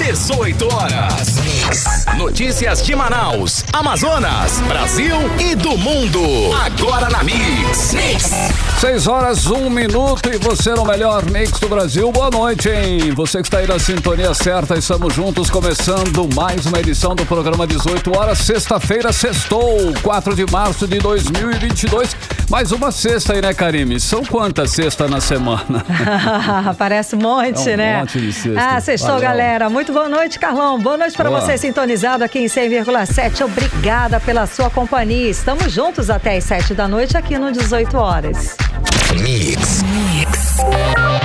18 horas. Notícias de Manaus, Amazonas, Brasil e do mundo. Agora na Mix. 6 horas, 1 minuto e você no melhor Mix do Brasil. Boa noite, hein? Você que está aí na sintonia certa, estamos juntos começando mais uma edição do programa 18 horas. Sexta-feira, sextou, 4 de março de 2022. Mais uma sexta aí, né, Karime? São quantas sextas na semana? Parece um monte, né? Um monte de sexta. Sextou, valeu, galera. Muito boa noite, Carlão. Boa noite para você sintonizado aqui em 100,7. Obrigada pela sua companhia. Estamos juntos até as 7 da noite aqui no 18 horas. Mix.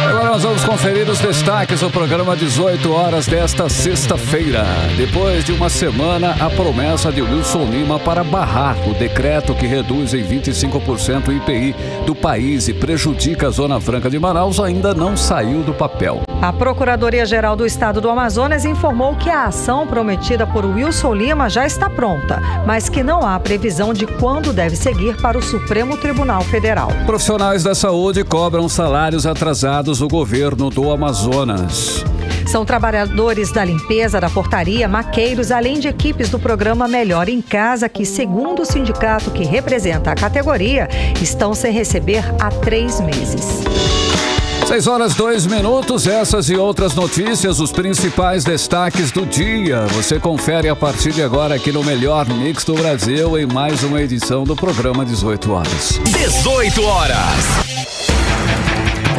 Agora nós vamos conferir os destaques do programa 18 horas desta sexta-feira. Depois de uma semana, a promessa de Wilson Lima para barrar o decreto que reduz em 25% o IPI do país e prejudica a Zona Franca de Manaus ainda não saiu do papel. A Procuradoria-Geral do Estado do Amazonas informou que a ação prometida por Wilson Lima já está pronta, mas que não há previsão de quando deve seguir para o Supremo Tribunal Federal. Profissionais da saúde cobram salários atrasados do governo do Amazonas. São trabalhadores da limpeza, da portaria, maqueiros, além de equipes do programa Melhor em Casa, que, segundo o sindicato que representa a categoria, estão sem receber há 3 meses. 6 horas, 2 minutos, essas e outras notícias, os principais destaques do dia. Você confere a partir de agora aqui no Melhor Mix do Brasil em mais uma edição do programa 18 horas. 18 horas.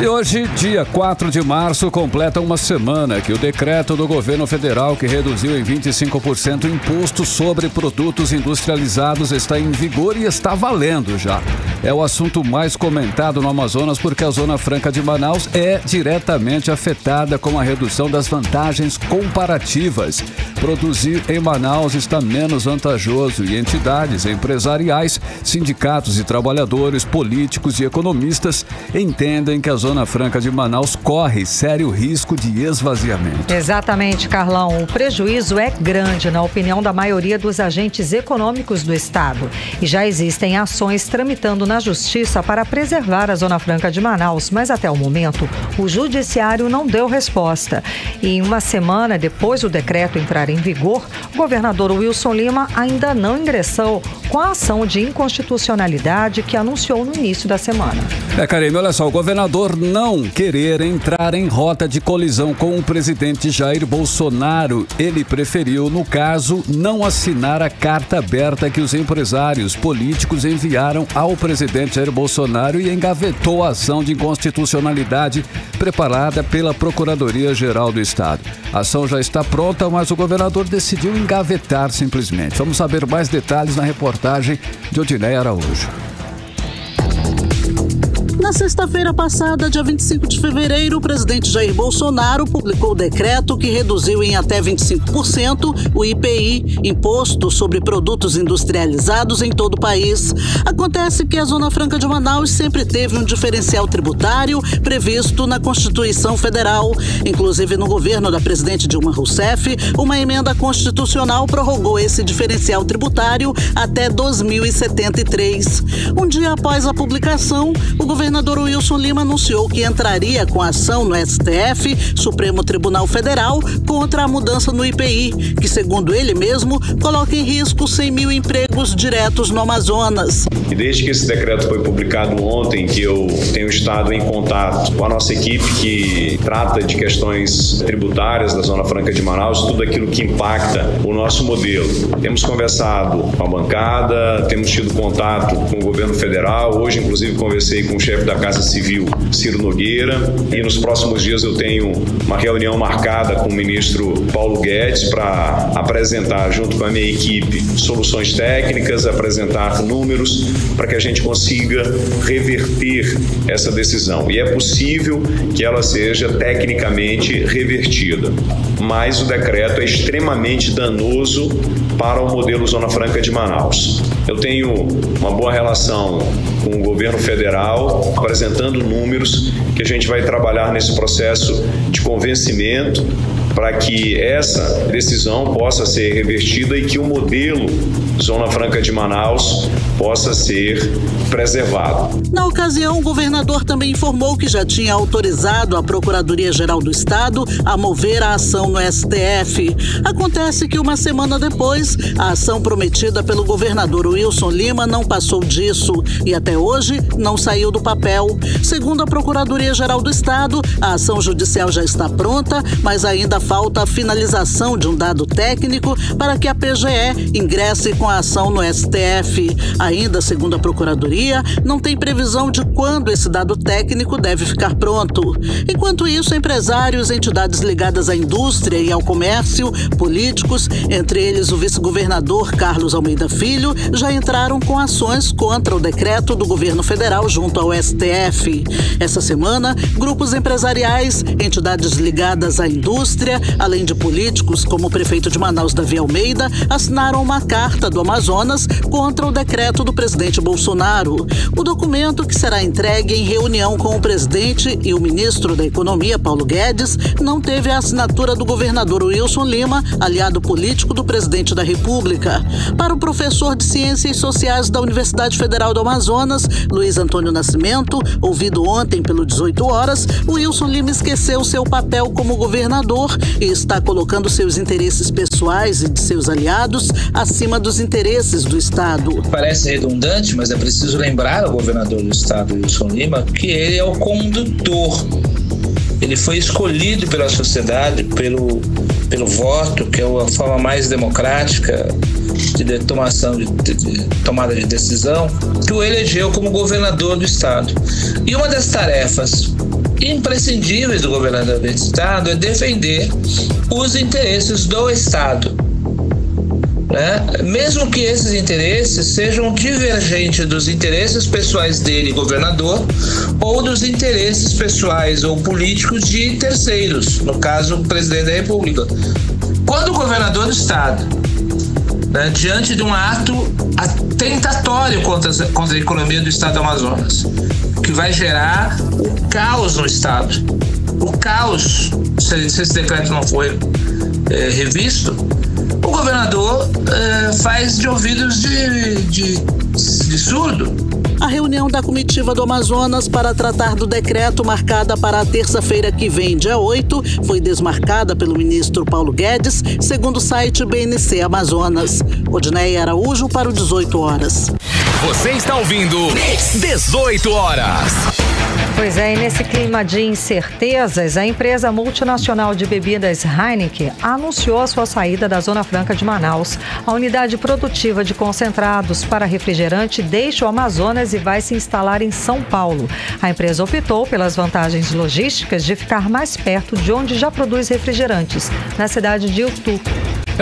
E hoje, dia 4 de março, completa uma semana que o decreto do governo federal que reduziu em 25% o imposto sobre produtos industrializados está em vigor e está valendo já. É o assunto mais comentado no Amazonas porque a Zona Franca de Manaus é diretamente afetada com a redução das vantagens comparativas. Produzir em Manaus está menos vantajoso e entidades empresariais, sindicatos e trabalhadores, políticos e economistas entendem que a Zona Franca de Manaus corre sério risco de esvaziamento. Exatamente, Carlão. O prejuízo é grande, na opinião da maioria dos agentes econômicos do Estado. E já existem ações tramitando na Justiça para preservar a Zona Franca de Manaus, mas até o momento o Judiciário não deu resposta. E em uma semana depois do decreto entrar em vigor, o governador Wilson Lima ainda não ingressou com a ação de inconstitucionalidade que anunciou no início da semana. Karime, olha só, o governador não querer entrar em rota de colisão com o presidente Jair Bolsonaro. Ele preferiu, no caso, não assinar a carta aberta que os empresários políticos enviaram ao presidente Jair Bolsonaro e engavetou a ação de inconstitucionalidade preparada pela Procuradoria-Geral do Estado. A ação já está pronta, mas o governador decidiu engavetar simplesmente. Vamos saber mais detalhes na reportagem de Odineia Araújo. Na sexta-feira passada, dia 25 de fevereiro, o presidente Jair Bolsonaro publicou o decreto que reduziu em até 25% o IPI, Imposto sobre Produtos Industrializados, em todo o país. Acontece que a Zona Franca de Manaus sempre teve um diferencial tributário previsto na Constituição Federal. Inclusive, no governo da presidente Dilma Rousseff, uma emenda constitucional prorrogou esse diferencial tributário até 2073. Um dia após a publicação, o governador Wilson Lima anunciou que entraria com ação no STF, Supremo Tribunal Federal, contra a mudança no IPI, que, segundo ele mesmo, coloca em risco 100 mil empregos diretos no Amazonas. E desde que esse decreto foi publicado ontem, que eu tenho estado em contato com a nossa equipe que trata de questões tributárias da Zona Franca de Manaus, tudo aquilo que impacta o nosso modelo. Temos conversado com a bancada, temos tido contato com o governo federal, hoje inclusive conversei com o chefe da Casa Civil, Ciro Nogueira, e nos próximos dias eu tenho uma reunião marcada com o ministro Paulo Guedes para apresentar, junto com a minha equipe, soluções técnicas, apresentar números para que a gente consiga reverter essa decisão. E é possível que ela seja tecnicamente revertida, mas o decreto é extremamente danoso para o modelo Zona Franca de Manaus. Eu tenho uma boa relação com o governo federal, apresentando números que a gente vai trabalhar nesse processo de convencimento para que essa decisão possa ser revertida e que o modelo Zona Franca de Manaus possa ser preservado. Na ocasião, o governador também informou que já tinha autorizado a Procuradoria-Geral do Estado a mover a ação no STF. Acontece que uma semana depois, a ação prometida pelo governador Wilson Lima não passou disso e até hoje não saiu do papel. Segundo a Procuradoria-Geral do Estado, a ação judicial já está pronta, mas ainda falta a finalização de um dado técnico para que a PGE ingresse com a ação no STF. Ainda, segundo a Procuradoria, não tem previsão de quando esse dado técnico deve ficar pronto. Enquanto isso, empresários, entidades ligadas à indústria e ao comércio, políticos, entre eles o vice-governador Carlos Almeida Filho, já entraram com ações contra o decreto do governo federal junto ao STF. Essa semana, grupos empresariais, entidades ligadas à indústria, além de políticos como o prefeito de Manaus, Davi Almeida, assinaram uma carta do Amazonas contra o decreto do presidente Bolsonaro. O documento, que será entregue em reunião com o presidente e o ministro da Economia, Paulo Guedes, não teve a assinatura do governador Wilson Lima, aliado político do presidente da República. Para o professor de Ciências Sociais da Universidade Federal do Amazonas, Luiz Antônio Nascimento, ouvido ontem pelo 18 horas, o Wilson Lima esqueceu seu papel como governador e está colocando seus interesses pessoais e de seus aliados acima dos interesses do Estado. Parece redundante, mas é preciso lembrar ao governador do Estado, Wilson Lima, que ele é o condutor. Ele foi escolhido pela sociedade, pelo voto, que é a forma mais democrática de tomada de decisão, que o elegeu como governador do Estado. E uma das tarefas imprescindíveis do governador do Estado é defender os interesses do Estado, né? Mesmo que esses interesses sejam divergentes dos interesses pessoais dele, governador, ou dos interesses pessoais ou políticos de terceiros, no caso, o presidente da República. Quando o governador do Estado, né, diante de um ato atentatório contra a economia do Estado do Amazonas, que vai gerar o caos no Estado, o caos, se esse decreto não for revisto, o governador faz de ouvidos de surdo. A reunião da comitiva do Amazonas para tratar do decreto, marcada para a terça-feira que vem, dia 8, foi desmarcada pelo ministro Paulo Guedes, segundo o site BNC Amazonas. Odneia Araújo para o 18 horas. Você está ouvindo 18 horas. Pois é, e nesse clima de incertezas, a empresa multinacional de bebidas Heineken anunciou a sua saída da Zona Franca de Manaus. A unidade produtiva de concentrados para refrigerante deixa o Amazonas e vai se instalar em São Paulo. A empresa optou pelas vantagens logísticas de ficar mais perto de onde já produz refrigerantes, na cidade de Itu.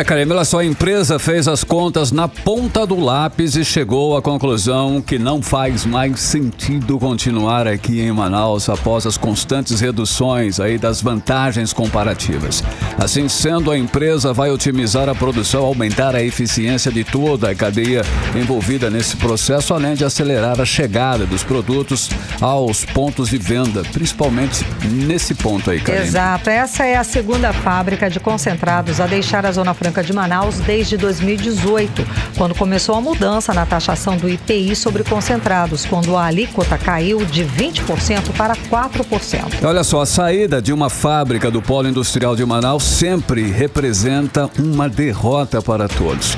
Karime, olha só, a empresa fez as contas na ponta do lápis e chegou à conclusão que não faz mais sentido continuar aqui em Manaus após as constantes reduções aí das vantagens comparativas. Assim sendo, a empresa vai otimizar a produção, aumentar a eficiência de toda a cadeia envolvida nesse processo, além de acelerar a chegada dos produtos aos pontos de venda, principalmente nesse ponto aí, Karime. Exato, essa é a segunda fábrica de concentrados a deixar a Zona Franca de Manaus desde 2018, quando começou a mudança na taxação do IPI sobre concentrados, quando a alíquota caiu de 20% para 4%. Olha só, a saída de uma fábrica do Polo Industrial de Manaus sempre representa uma derrota para todos.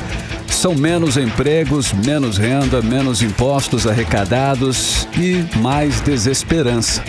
São menos empregos, menos renda, menos impostos arrecadados e mais desesperança.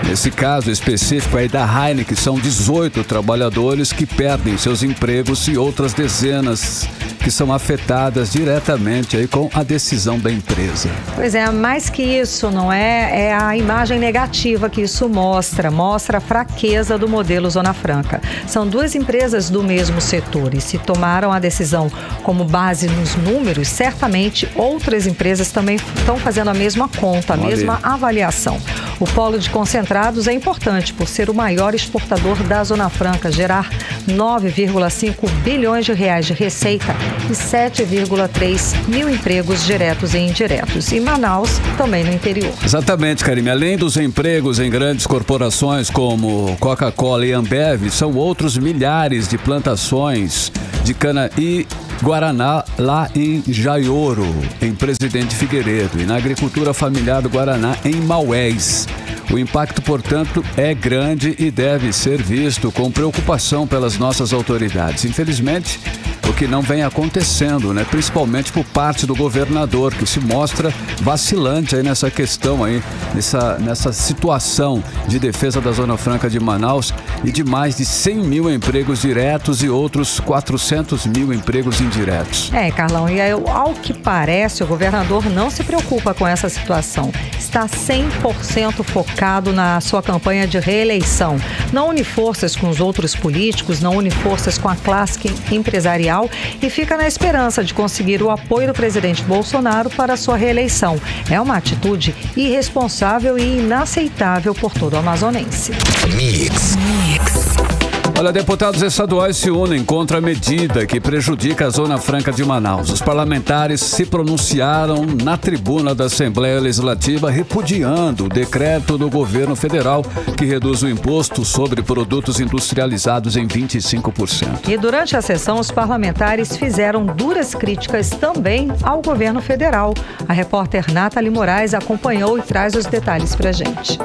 Nesse caso específico aí da Heineken, são 18 trabalhadores que perdem seus empregos e outras dezenas que são afetadas diretamente aí com a decisão da empresa. Pois é, mais que isso, não é? É a imagem negativa que isso mostra a fraqueza do modelo Zona Franca. São duas empresas do mesmo setor e se tomaram a decisão como base nos números, certamente outras empresas também estão fazendo a mesma conta, a mesma avaliação. O polo de concentrados é importante por ser o maior exportador da Zona Franca, gerar 9,5 bilhões de reais de receita e 7,3 mil empregos diretos e indiretos. E Manaus também no interior. Exatamente, Karime. Além dos empregos em grandes corporações como Coca-Cola e Ambev, são outros milhares de plantações de cana e Guaraná lá em Jaioro, em Presidente Figueiredo, e na agricultura familiar do Guaraná em Maués. O impacto, portanto, é grande e deve ser visto com preocupação pelas nossas autoridades. Infelizmente, o que não vem acontecendo, né? Principalmente por parte do governador, que se mostra vacilante aí nessa questão aí, nessa situação de defesa da Zona Franca de Manaus e de mais de 100 mil empregos diretos e outros 400 mil empregos indiretos. Carlão, e ao que parece, o governador não se preocupa com essa situação. Está 100% focado na sua campanha de reeleição. Não une forças com os outros políticos, não une forças com a classe empresarial e fica na esperança de conseguir o apoio do presidente Bolsonaro para a sua reeleição. É uma atitude irresponsável e inaceitável por todo amazonense. Mix. Olha, deputados estaduais se unem contra a medida que prejudica a Zona Franca de Manaus. Os parlamentares se pronunciaram na tribuna da Assembleia Legislativa repudiando o decreto do governo federal que reduz o imposto sobre produtos industrializados em 25%. E durante a sessão, os parlamentares fizeram duras críticas também ao governo federal. A repórter Nathalie Moraes acompanhou e traz os detalhes pra gente.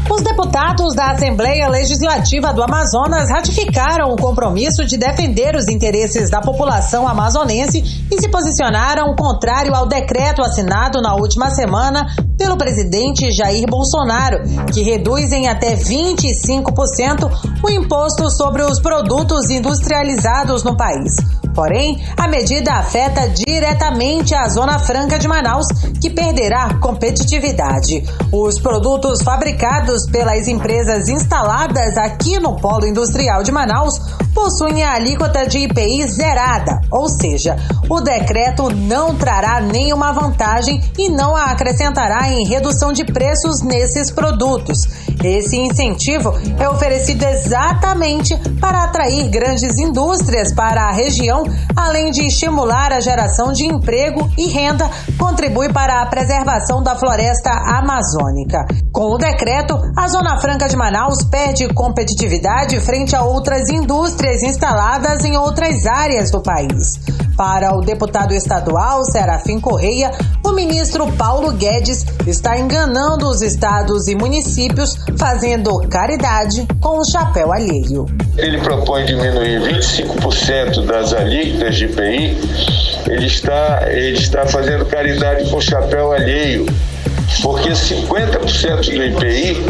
Os deputados da Assembleia Legislativa do Amazonas ratificaram o compromisso de defender os interesses da população amazonense e se posicionaram contrário ao decreto assinado na última semana pelo presidente Jair Bolsonaro, que reduz em até 25% o imposto sobre os produtos industrializados no país. Porém, a medida afeta diretamente a Zona Franca de Manaus, que perderá competitividade. Os produtos fabricados pelas empresas instaladas aqui no Polo Industrial de Manaus possuem a alíquota de IPI zerada, ou seja, o decreto não trará nenhuma vantagem e não a acrescentará em redução de preços nesses produtos. Esse incentivo é oferecido exatamente para atrair grandes indústrias para a região, além de estimular a geração de emprego e renda, contribui para a preservação da floresta amazônica. Com o decreto, a Zona Franca de Manaus perde competitividade frente a outras indústrias instaladas em outras áreas do país. Para o deputado estadual Serafim Correia, o ministro Paulo Guedes está enganando os estados e municípios, fazendo caridade com o chapéu alheio. Ele propõe diminuir 25% das alíquotas de IPI, ele está fazendo caridade com o chapéu alheio, porque 50% do IPI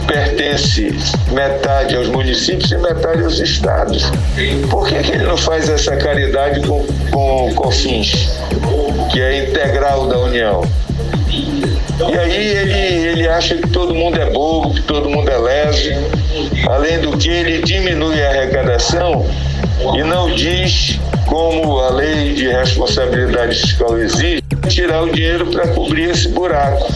pertence metade aos municípios e metade aos estados. Por que ele não faz essa caridade com o COFINS, que é integral da União? E aí ele acha que todo mundo é bobo, que todo mundo é leso. Além do que, ele diminui a arrecadação e não diz, como a lei de responsabilidade fiscal exige, tirar o dinheiro para cobrir esse buraco.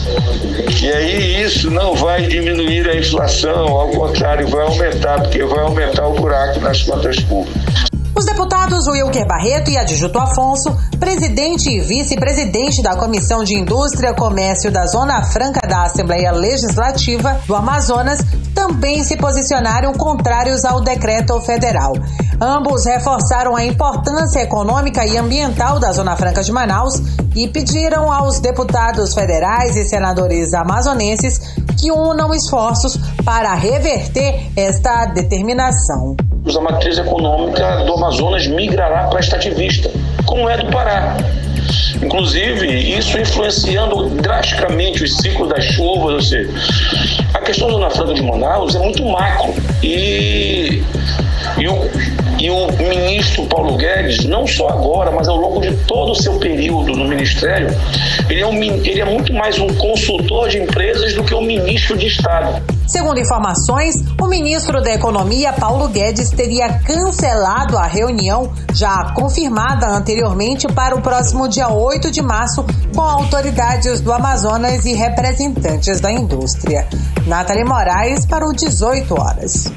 E aí isso não vai diminuir a inflação, ao contrário, vai aumentar, porque vai aumentar o buraco nas contas públicas. Os deputados Wilker Barreto e Adjuto Afonso, presidente e vice-presidente da Comissão de Indústria e Comércio da Zona Franca da Assembleia Legislativa do Amazonas, também se posicionaram contrários ao decreto federal. Ambos reforçaram a importância econômica e ambiental da Zona Franca de Manaus e pediram aos deputados federais e senadores amazonenses que unam esforços para reverter esta determinação. A matriz econômica do Amazonas migrará para extrativista, como é do Pará. Inclusive, isso influenciando drasticamente os ciclos das chuvas, ou seja, a questão da Zona Franca de Manaus é muito macro. E o ministro Paulo Guedes, não só agora, mas ao longo de todo o seu período no ministério, ele é muito mais um consultor de empresas do que um ministro de Estado. Segundo informações, o ministro da Economia, Paulo Guedes, teria cancelado a reunião já confirmada anteriormente para o próximo dia 8 de março com autoridades do Amazonas e representantes da indústria. Nathalie Moraes para o 18 horas.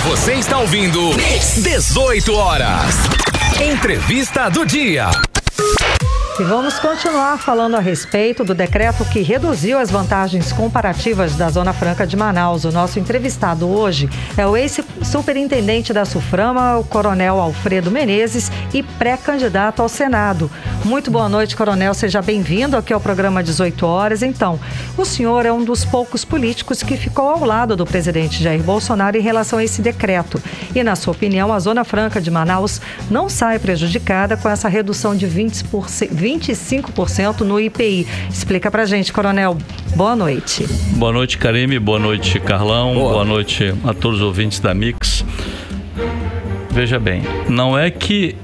Você está ouvindo 18 horas. Entrevista do dia. E vamos continuar falando a respeito do decreto que reduziu as vantagens comparativas da Zona Franca de Manaus. O nosso entrevistado hoje é o ex-superintendente da SUFRAMA, o Coronel Alfredo Menezes, e pré-candidato ao Senado. Muito boa noite, Coronel. Seja bem-vindo aqui ao programa 18 horas. Então, o senhor é um dos poucos políticos que ficou ao lado do presidente Jair Bolsonaro em relação a esse decreto. E, na sua opinião, a Zona Franca de Manaus não sai prejudicada com essa redução de 25% no IPI. Explica pra gente, Coronel. Boa noite. Boa noite, Karime. Boa noite, Carlão. Boa noite a todos os ouvintes da Mix. Veja bem, não é que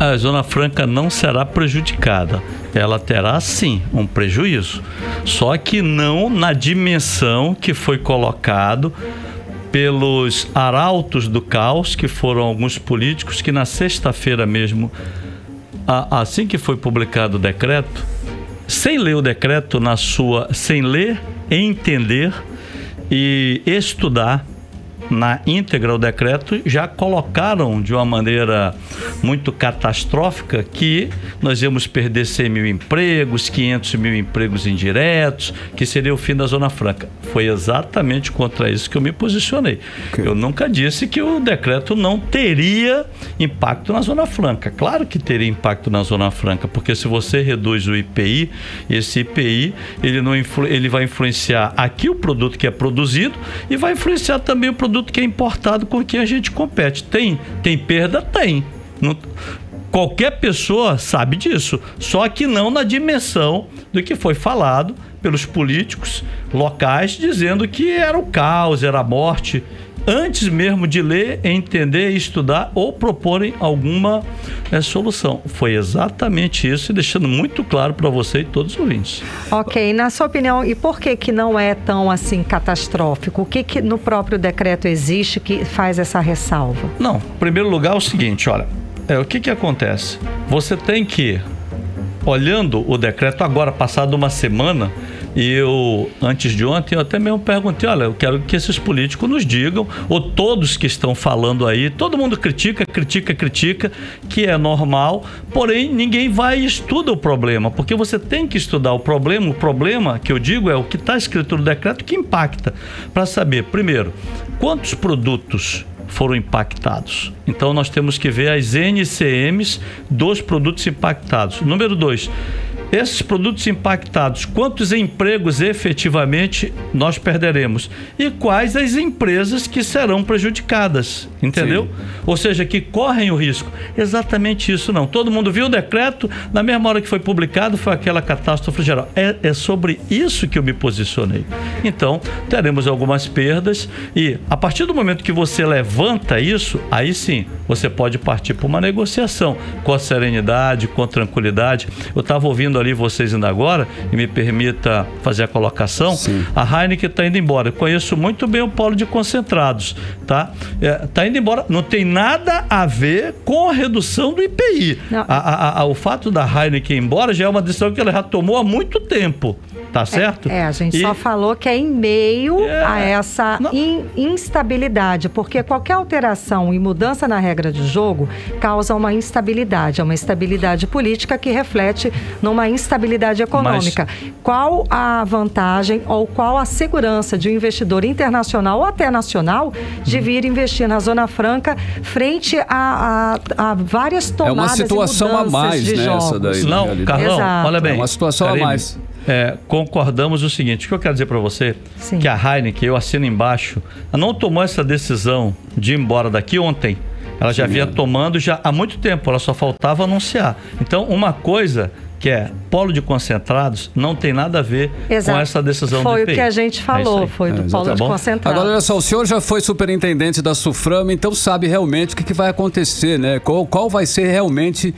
a Zona Franca não será prejudicada. Ela terá, sim, um prejuízo. Só que não na dimensão que foi colocado pelos arautos do caos, que foram alguns políticos que na sexta-feira mesmo, assim que foi publicado o decreto, sem ler o decreto sem ler, entender e estudar na íntegra o decreto, já colocaram de uma maneira muito catastrófica que nós íamos perder 100 mil empregos, 500 mil empregos indiretos, que seria o fim da Zona Franca. Foi exatamente contra isso que eu me posicionei. Eu nunca disse que o decreto não teria impacto na Zona Franca. Claro que teria impacto na Zona Franca, porque se você reduz o IPI, esse IPI ele vai influenciar aqui o produto que é produzido e vai influenciar também o produto que é importado com quem a gente compete. Tem perda? Tem. Qualquer pessoa sabe disso, só que não na dimensão do que foi falado pelos políticos locais, dizendo que era o caos, era a morte, antes mesmo de ler, entender, estudar ou proporem alguma solução. Foi exatamente isso, e deixando muito claro para você e todos os ouvintes. Ok, na sua opinião, e por que não é tão assim catastrófico? O que no próprio decreto existe que faz essa ressalva? Não, em primeiro lugar é o seguinte, olha, o que acontece? Você tem que, olhando o decreto agora, passado uma semana, e antes de ontem, eu até mesmo perguntei, olha, eu quero que esses políticos nos digam, ou todos que estão falando aí, todo mundo critica, que é normal, porém ninguém vai e estuda o problema, porque você tem que estudar o problema que eu digo é o que está escrito no decreto que impacta, para saber, primeiro, quantos produtos foram impactados. Então nós temos que ver as NCMs dos produtos impactados. Número 2, esses produtos impactados, quantos empregos efetivamente nós perderemos e quais as empresas que serão prejudicadas, entendeu? Sim. Ou seja, que correm o risco. Exatamente isso não. Todo mundo viu o decreto, na mesma hora que foi publicado foi aquela catástrofe geral. É sobre isso que eu me posicionei. Então, teremos algumas perdas e a partir do momento que você levanta isso, aí sim, você pode partir para uma negociação com a serenidade, com a tranquilidade. Eu estava ouvindo ali vocês ainda agora, e me permita fazer a colocação. Sim. A Heineken está indo embora. Eu conheço muito bem o polo de concentrados, tá? Está indo embora. Não tem nada a ver com a redução do IPI. O fato da Heineken ir embora já é uma decisão que ela já tomou há muito tempo. Tá certo? A gente só falou que é em meio a essa instabilidade, porque qualquer alteração e mudança na regra de jogo causa uma instabilidade, é uma instabilidade política que reflete numa instabilidade econômica. Qual a vantagem ou qual a segurança de um investidor internacional ou até nacional de vir investir na Zona Franca frente a várias tomadas e mudanças a mais, de jogos? Daí, não, Carlão, olha bem. É uma situação Karime, a mais. Concordamos o seguinte, o que eu quero dizer para você, sim, que a Heineken, eu assino embaixo, não tomou essa decisão de ir embora daqui ontem. Ela já vinha tomando já há muito tempo, ela só faltava anunciar. Então, uma coisa que é polo de concentrados, não tem nada a ver com essa decisão do IPI. Foi o que a gente falou, foi do polo de concentrados. Agora, olha só, o senhor já foi superintendente da SUFRAMA, então sabe realmente o que vai acontecer, né? Qual vai ser realmente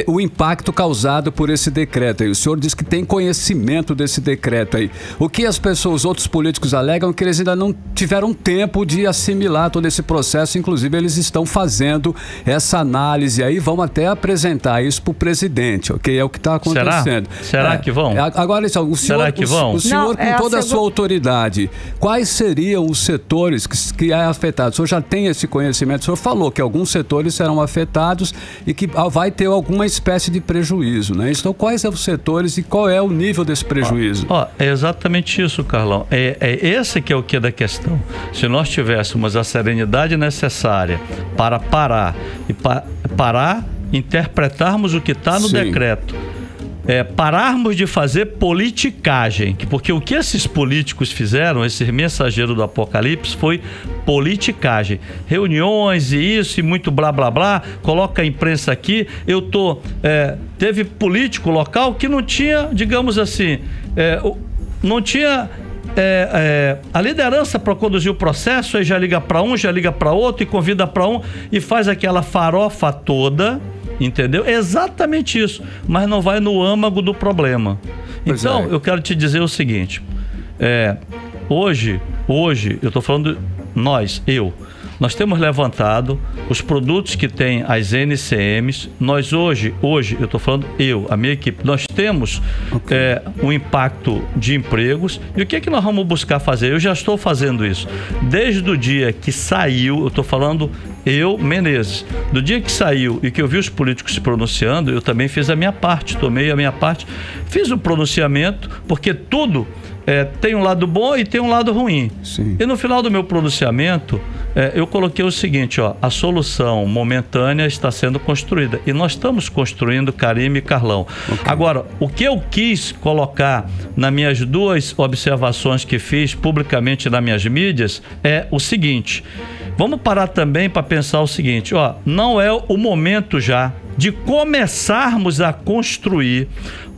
o impacto causado por esse decreto aí? O senhor diz que tem conhecimento desse decreto aí. O que as pessoas, outros políticos alegam que eles ainda não tiveram tempo de assimilar todo esse processo, inclusive eles estão fazendo essa análise aí, vão até apresentar isso para o presidente, ok? É o que está acontecendo. Será que vão? Agora, o senhor, o senhor com toda a sua autoridade, quais seriam os setores que é afetado? O senhor já tem esse conhecimento? O senhor falou que alguns setores serão afetados e que vai ter alguma espécie de prejuízo, né? Então, quais são os setores e qual é o nível desse prejuízo? É exatamente isso, Carlão. Esse que é o que da questão. Se nós tivéssemos a serenidade necessária para parar interpretarmos o que está no decreto, pararmos de fazer politicagem, porque o que esses políticos fizeram, esses mensageiros do apocalipse, foi politicagem, reuniões e isso e muito blá blá blá, coloca a imprensa aqui. Teve político local que não tinha, digamos assim, não tinha a liderança para conduzir o processo, aí já liga para um, já liga para outro e convida para um e faz aquela farofa toda. Entendeu? Exatamente isso, mas não vai no âmago do problema. Então, eu quero te dizer o seguinte, hoje, eu estou falando nós temos levantado os produtos que têm as NCMs, nós hoje, eu estou falando a minha equipe, nós temos um impacto de empregos, e o que é que nós vamos buscar fazer? Eu já estou fazendo isso, desde o dia que saiu, eu estou falando Menezes, do dia que saiu e que eu vi os políticos se pronunciando, eu também fiz a minha parte, tomei a minha parte, fiz o pronunciamento, porque tudo tem um lado bom e tem um lado ruim. Sim. E no final do meu pronunciamento, eu coloquei o seguinte, a solução momentânea está sendo construída. E nós estamos construindo, Karime e Carlão. Okay. Agora, o que eu quis colocar nas minhas duas observações que fiz publicamente nas minhas mídias é o seguinte: vamos parar também para pensar o seguinte, não é o momento já de começarmos a construir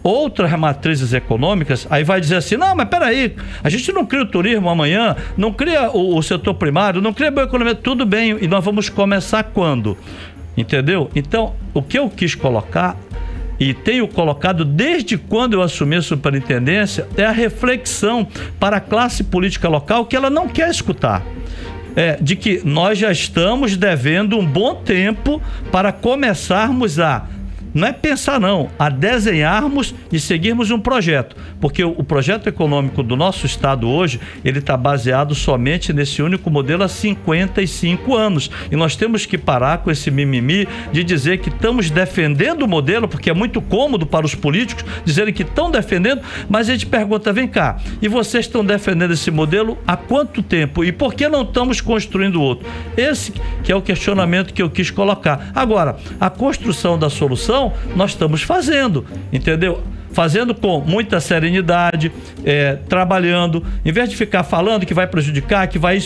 outras matrizes econômicas. Aí vai dizer assim, não, mas peraí, a gente não cria o turismo amanhã, não cria o setor primário, não cria a bioeconomia, tudo bem, e nós vamos começar quando? Entendeu? Então, o que eu quis colocar, e tenho colocado desde quando eu assumi a superintendência, é a reflexão para a classe política local que ela não quer escutar. De que nós já estamos devendo um bom tempo para começarmos não é pensar não, a desenharmos e seguirmos um projeto, porque o projeto econômico do nosso estado hoje, ele está baseado somente nesse único modelo há 55 anos, e nós temos que parar com esse mimimi de dizer que estamos defendendo o modelo, porque é muito cômodo para os políticos dizerem que estão defendendo, mas a gente pergunta, vem cá, e vocês estão defendendo esse modelo há quanto tempo? E por que não estamos construindo outro? Esse que é o questionamento que eu quis colocar. Agora, a construção da solução nós estamos fazendo, entendeu? Fazendo com muita serenidade, trabalhando, em vez de ficar falando que vai prejudicar, que vai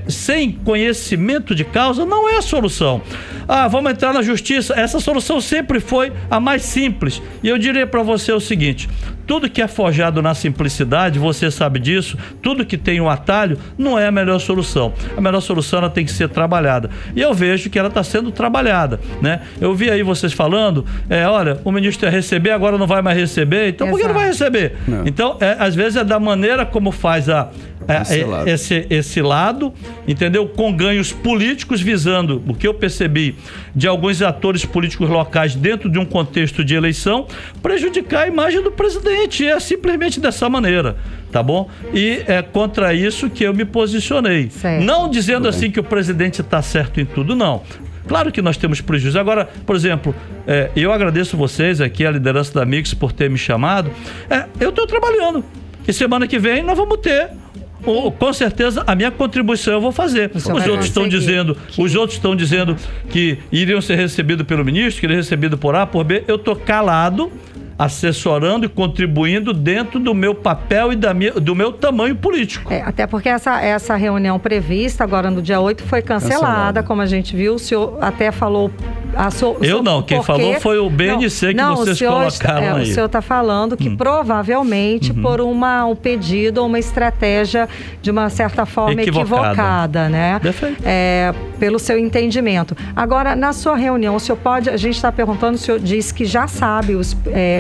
sem conhecimento de causa, não é a solução. Vamos entrar na justiça. Essa solução sempre foi a mais simples. E eu diria para você o seguinte: tudo que é forjado na simplicidade, você sabe disso, tudo que tem um atalho não é a melhor solução. A melhor solução, ela tem que ser trabalhada. E eu vejo que ela está sendo trabalhada, né? Eu vi aí vocês falando, olha, o ministro ia receber, agora não vai mais receber, então por que não vai receber? Não. Então, às vezes é da maneira como faz esse lado, entendeu? Com ganhos políticos, visando, o que eu percebi de alguns atores políticos locais dentro de um contexto de eleição, prejudicar a imagem do presidente. É simplesmente dessa maneira, tá bom? E é contra isso que eu me posicionei. Certo. Não dizendo assim que o presidente está certo em tudo, não. Claro que nós temos prejuízo. Agora, por exemplo, eu agradeço vocês aqui, a liderança da Mix, por ter me chamado. Eu estou trabalhando. E semana que vem nós vamos ter, com certeza, a minha contribuição eu vou fazer. Os outros estão dizendo que iriam ser recebidos pelo ministro, que iriam ser recebidos por A, por B. Eu estou calado, assessorando e contribuindo dentro do meu papel e do meu tamanho político. Até porque essa reunião prevista agora no dia 8 foi cancelada, como a gente viu. O senhor até falou Eu não, quem falou foi o BNC que vocês colocaram aí. O senhor está falando que provavelmente por um pedido ou uma estratégia de uma certa forma equivocada, né? Pelo seu entendimento. Agora, na sua reunião, o senhor pode, a gente está perguntando, o senhor diz que já sabe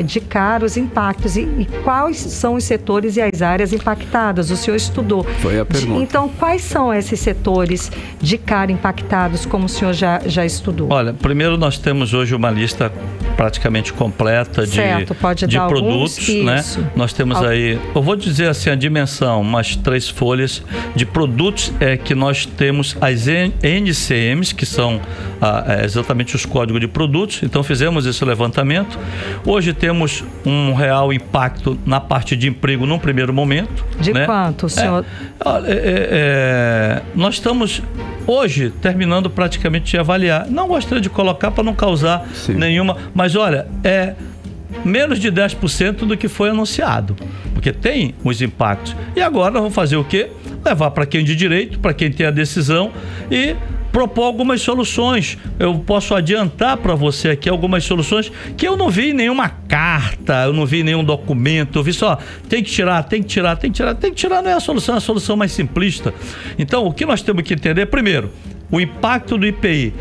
de cara os impactos e quais são os setores e as áreas impactadas, o senhor estudou. Foi a pergunta. Então, quais são esses setores de cara impactados, como o senhor já estudou? Olha, primeiro nós temos hoje uma lista praticamente completa de produtos, né? Nós temos aí, eu vou dizer assim, a dimensão, umas 3 folhas de produtos que nós temos as NCMs, que são exatamente os códigos de produtos. Então fizemos esse levantamento. Hoje temos um real impacto na parte de emprego num primeiro momento. De quanto, senhor? Nós estamos hoje terminando praticamente de avaliar. Não gostaria de colocar para não causar nenhuma, mas olha, menos de 10% do que foi anunciado, porque tem os impactos. E agora nós vamos fazer o quê? Levar para quem de direito, para quem tem a decisão e propor algumas soluções. Eu posso adiantar para você aqui algumas soluções que eu não vi em nenhuma carta, eu não vi em nenhum documento, eu vi só, tem que tirar, não é a solução mais simplista. Então, o que nós temos que entender, primeiro, o impacto do IPI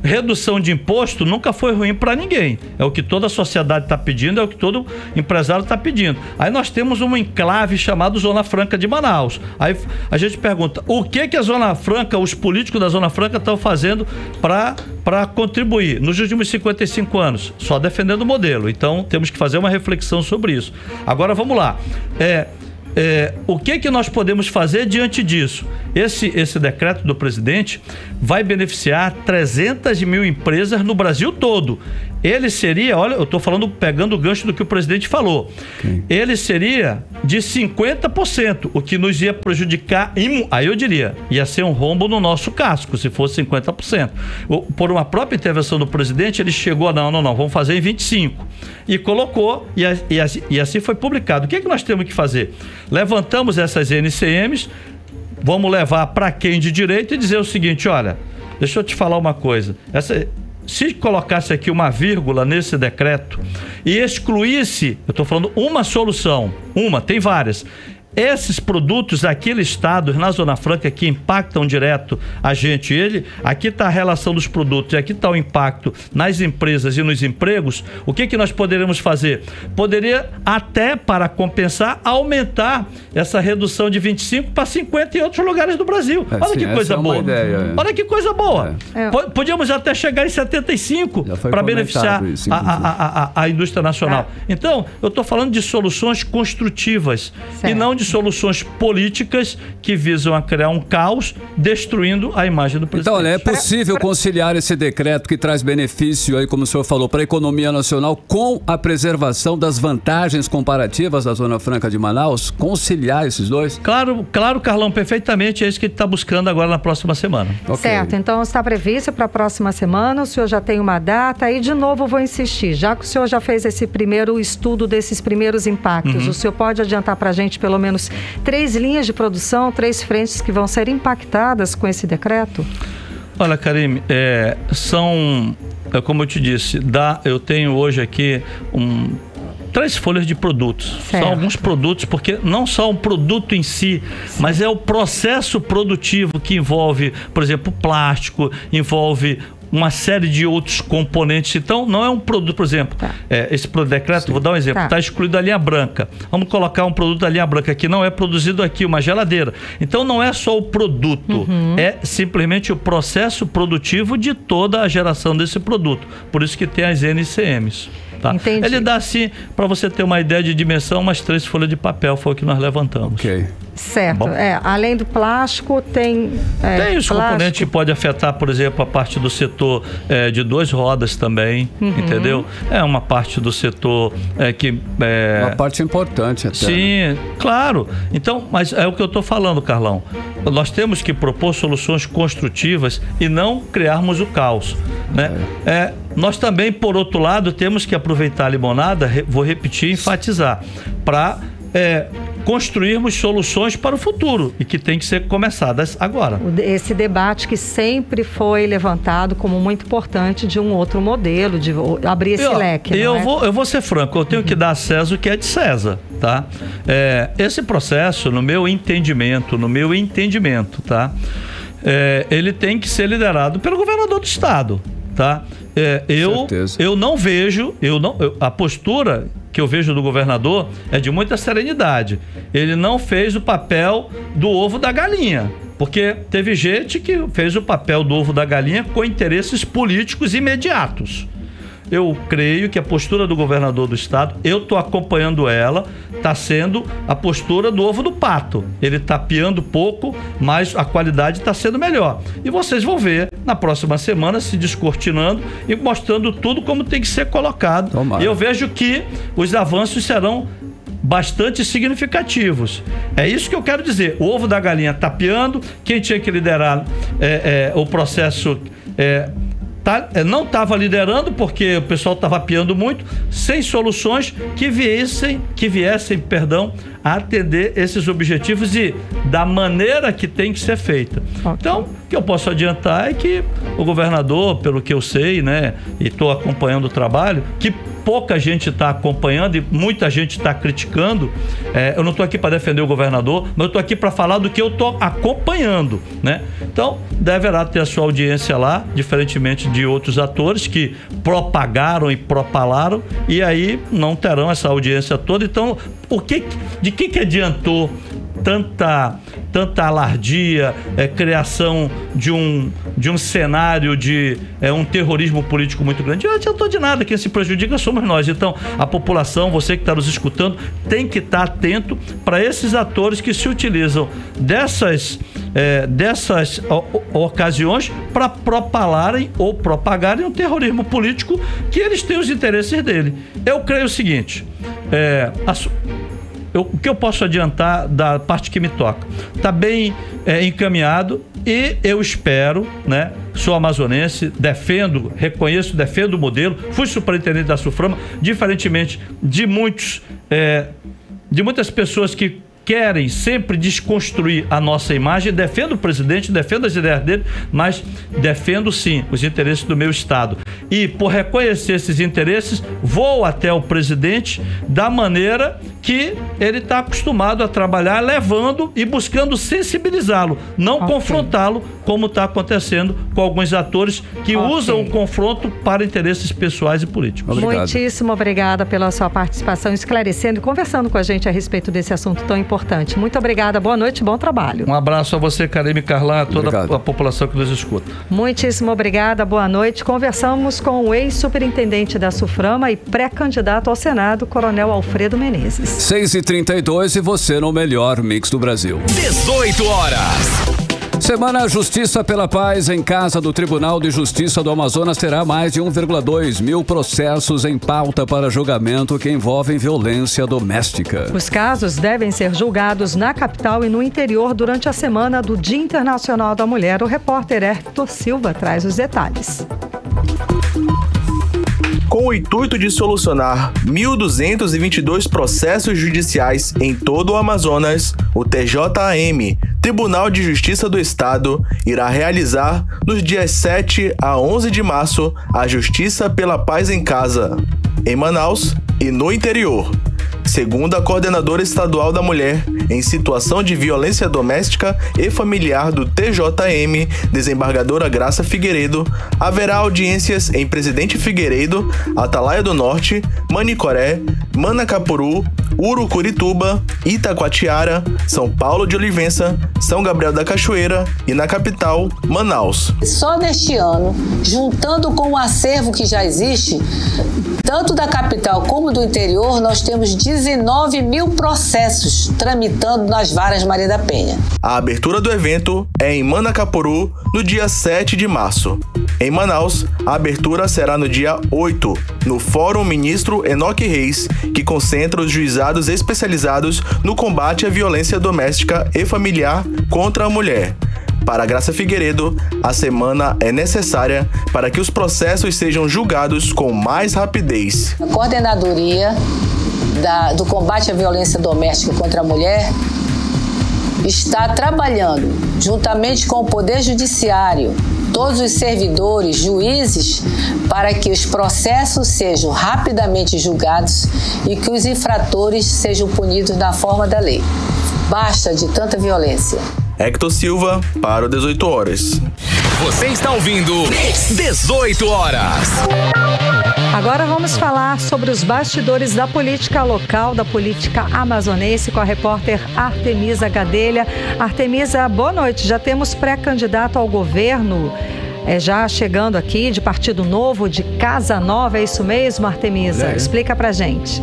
redução de imposto nunca foi ruim para ninguém. É o que toda a sociedade está pedindo, é o que todo empresário está pedindo. Aí nós temos um enclave chamado Zona Franca de Manaus. Aí a gente pergunta, o que a Zona Franca, os políticos da Zona Franca estão fazendo para contribuir? Nos últimos 55 anos, só defendendo o modelo. Então temos que fazer uma reflexão sobre isso. Agora vamos lá. O que nós podemos fazer diante disso? Esse decreto do presidente vai beneficiar 300 mil empresas no Brasil todo. Ele seria, olha, eu estou falando, pegando o gancho do que o presidente falou. Ele seria de 50%, o que nos ia prejudicar, aí eu diria, ia ser um rombo no nosso casco, se fosse 50%. Por uma própria intervenção do presidente, ele chegou, não, vamos fazer em 25%. E colocou, e assim foi publicado. O que nós temos que fazer? Levantamos essas NCMs, vamos levar para quem de direito e dizer o seguinte, olha, deixa eu te falar uma coisa, se colocasse aqui uma vírgula nesse decreto e excluísse, eu estou falando uma solução, tem várias, esses produtos aqui listados na Zona Franca que impactam direto a gente, aqui está a relação dos produtos e aqui está o impacto nas empresas e nos empregos, o que nós poderíamos fazer? Poderia até, para compensar, aumentar essa redução de 25 para 50 em outros lugares do Brasil. Olha que coisa boa. Olha que coisa boa. Podíamos até chegar em 75 para beneficiar a indústria nacional. Então, eu estou falando de soluções construtivas e não de soluções políticas que visam a criar um caos, destruindo a imagem do presidente. Então, olha, é possível conciliar esse decreto que traz benefício, aí, como o senhor falou, para a economia nacional com a preservação das vantagens comparativas da Zona Franca de Manaus? Conciliar esses dois? Claro, Carlão, perfeitamente. É isso que ele está buscando agora na próxima semana. Certo, então está previsto para a próxima semana, o senhor já tem uma data e de novo vou insistir, já que o senhor já fez esse primeiro estudo desses primeiros impactos, o senhor pode adiantar para a gente pelo menos 3 linhas de produção, 3 frentes que vão ser impactadas com esse decreto? Olha, Karime, como eu te disse, eu tenho hoje aqui 3 folhas de produtos. São alguns produtos, porque não só o produto em si, mas é o processo produtivo que envolve, por exemplo, plástico, envolve uma série de outros componentes. Então, não é um produto, por exemplo, esse decreto, vou dar um exemplo, está excluído a linha branca. Vamos colocar um produto da linha branca que não é produzido aqui, uma geladeira. Então, não é só o produto, é simplesmente o processo produtivo de toda a geração desse produto. Por isso que tem as NCMs. Ele dá, assim, para você ter uma ideia de dimensão, umas 3 folhas de papel, foi o que nós levantamos. Certo. Além do plástico, tem os componentes que pode afetar, por exemplo, a parte do setor de 2 rodas também, entendeu? É uma parte do setor uma parte importante até. Sim, claro. Então, mas é o que eu estou falando, Carlão. Nós temos que propor soluções construtivas e não criarmos o caos, né? Nós também, por outro lado, temos que aproveitar a limonada, vou repetir e enfatizar, para construirmos soluções para o futuro e que tem que ser começadas agora. Esse debate que sempre foi levantado como muito importante de um outro modelo, de abrir esse leque. Eu vou ser franco, eu tenho que dar a César o que é de César, tá? Esse processo, no meu entendimento, tá? Ele tem que ser liderado pelo governador do estado, tá? Eu não vejo, a postura que eu vejo do governador é de muita serenidade. Ele não fez o papel do ovo da galinha, porque teve gente que fez o papel do ovo da galinha com interesses políticos imediatos. Eu creio que a postura do governador do estado, eu estou acompanhando ela, está sendo a postura do ovo do pato. Ele está piando pouco, mas a qualidade está sendo melhor. E vocês vão ver na próxima semana se descortinando e mostrando tudo como tem que ser colocado. Tomara. E eu vejo que os avanços serão bastante significativos. É isso que eu quero dizer. O ovo da galinha está piando, quem tinha que liderar o processo... não estava liderando porque o pessoal estava piando muito, sem soluções que viessem, a atender esses objetivos e da maneira que tem que ser feita. Okay. Então, o que eu posso adiantar é que o governador, pelo que eu sei, né, e estou acompanhando o trabalho, que pouca gente está acompanhando e muita gente está criticando. Eu não estou aqui para defender o governador, mas eu estou aqui para falar do que eu estou acompanhando, né? Então, deverá ter a sua audiência lá, diferentemente de outros atores que propagaram e propalaram, e aí não terão essa audiência toda. Então, de que adiantou tanta alardia, criação de um cenário de um terrorismo político muito grande? Não adiantou de nada, quem se prejudica somos nós. Então, a população, você que está nos escutando, tem que estar atento para esses atores que se utilizam dessas ocasiões para propalarem ou propagarem um terrorismo político que eles têm os interesses dele. Eu creio o seguinte, o que eu posso adiantar da parte que me toca? Está bem encaminhado e eu espero, né? Sou amazonense, defendo o modelo, fui superintendente da SUFRAMA, diferentemente de muitas pessoas que querem sempre desconstruir a nossa imagem. Defendo o presidente, defendo as ideias dele, mas defendo sim os interesses do meu estado. E por reconhecer esses interesses, vou até o presidente da maneira que ele está acostumado a trabalhar, levando e buscando sensibilizá-lo, não confrontá-lo, como está acontecendo com alguns atores que usam o confronto para interesses pessoais e políticos. Obrigado. Muitíssimo obrigada pela sua participação, esclarecendo e conversando com a gente a respeito desse assunto tão importante. Muito obrigada, boa noite, bom trabalho. Um abraço a você, Karime Carlin, a toda a população que nos escuta. Muitíssimo obrigada, boa noite. Conversamos com o ex-superintendente da SUFRAMA e pré-candidato ao Senado, Coronel Alfredo Menezes. 6h32 e você no melhor mix do Brasil. 18 horas. Semana Justiça pela Paz em casa do Tribunal de Justiça do Amazonas terá mais de 1,2 mil processos em pauta para julgamento que envolvem violência doméstica. Os casos devem ser julgados na capital e no interior durante a semana do Dia Internacional da Mulher. O repórter Hector Silva traz os detalhes. Com o intuito de solucionar 1.222 processos judiciais em todo o Amazonas, o TJAM, Tribunal de Justiça do Estado, irá realizar nos dias 7 a 11 de março a Justiça pela Paz em Casa, em Manaus e no interior. Segundo a coordenadora estadual da mulher em situação de violência doméstica e familiar do TJM, desembargadora Graça Figueiredo, haverá audiências em Presidente Figueiredo, Atalaia do Norte, Manicoré, Manacapuru, Urucurituba, Itacoatiara, São Paulo de Olivença, São Gabriel da Cachoeira e na capital, Manaus. Só neste ano, juntando com o acervo que já existe, tanto da capital como do interior, nós temos 19 mil processos tramitando nas varas Maria da Penha. A abertura do evento é em Manacapuru, no dia 7 de março. Em Manaus, a abertura será no dia 8, no Fórum Ministro Enoque Reis, que concentra os juizados especializados no combate à violência doméstica e familiar contra a mulher. Para Graça Figueiredo, a semana é necessária para que os processos sejam julgados com mais rapidez. A coordenadoria do combate à violência doméstica contra a mulher está trabalhando, juntamente com o Poder Judiciário, todos os servidores, juízes, para que os processos sejam rapidamente julgados e que os infratores sejam punidos na forma da lei. Basta de tanta violência. Hector Silva, para o 18 Horas. Você está ouvindo 18 Horas. Agora vamos falar sobre os bastidores da política local, da política amazonense, com a repórter Artemisa Gadelha. Artemisa, boa noite. Já temos pré-candidato ao governo, já chegando aqui, de Partido Novo, de Casa Nova. É isso mesmo, Artemisa? Explica pra gente.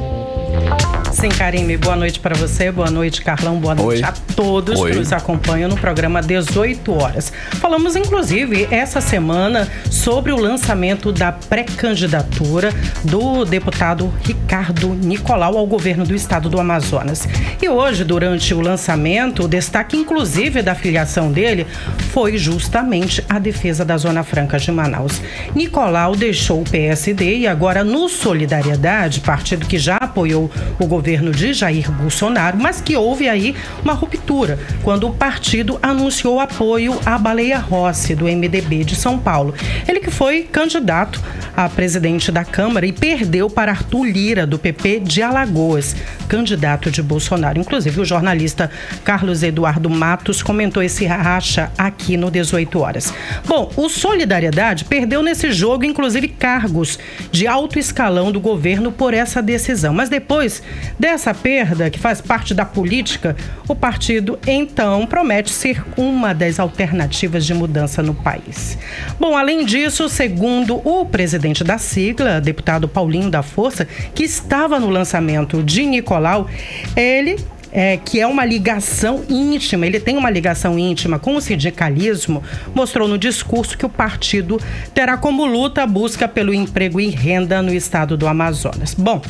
Sim, Karime, boa noite para você, boa noite, Carlão, boa noite a todos que nos acompanham no programa 18 Horas. Falamos, inclusive, essa semana sobre o lançamento da pré-candidatura do deputado Ricardo Nicolau ao governo do estado do Amazonas. E hoje, durante o lançamento, o destaque, inclusive, da filiação dele foi justamente a defesa da Zona Franca de Manaus. Nicolau deixou o PSD e agora, no Solidariedade, partido que já apoiou o governo de Jair Bolsonaro, mas que houve aí uma ruptura quando o partido anunciou apoio à Baleia Rossi, do MDB de São Paulo. Ele que foi candidato a presidente da Câmara e perdeu para Arthur Lira, do PP de Alagoas, candidato de Bolsonaro. Inclusive, o jornalista Carlos Eduardo Matos comentou esse racha aqui no 18 Horas. Bom, o Solidariedade perdeu nesse jogo, inclusive, cargos de alto escalão do governo por essa decisão. Mas depois dessa perda, que faz parte da política, o partido, então, promete ser uma das alternativas de mudança no país. Bom, além disso, segundo o presidente da sigla, deputado Paulinho da Força, que estava no lançamento de Nicolau, ele que é uma ligação íntima, ele tem uma ligação íntima com o sindicalismo, mostrou no discurso que o partido terá como luta a busca pelo emprego e renda no estado do Amazonas. Bom,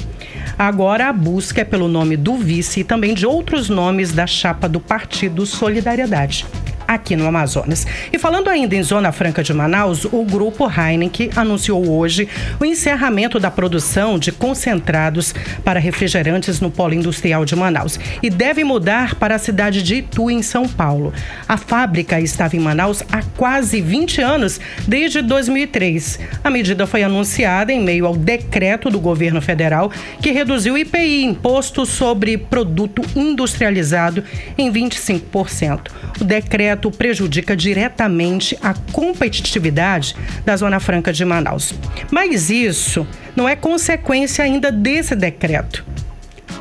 agora a busca é pelo nome do vice e também de outros nomes da chapa do partido Solidariedade aqui no Amazonas. E falando ainda em Zona Franca de Manaus, o grupo Heineken anunciou hoje o encerramento da produção de concentrados para refrigerantes no polo industrial de Manaus e deve mudar para a cidade de Itu, em São Paulo. A fábrica estava em Manaus há quase 20 anos, desde 2003. A medida foi anunciada em meio ao decreto do governo federal que reduziu o IPI, imposto sobre produto industrializado, em 25%. O decreto prejudica diretamente a competitividade da Zona Franca de Manaus. Mas isso não é consequência ainda desse decreto,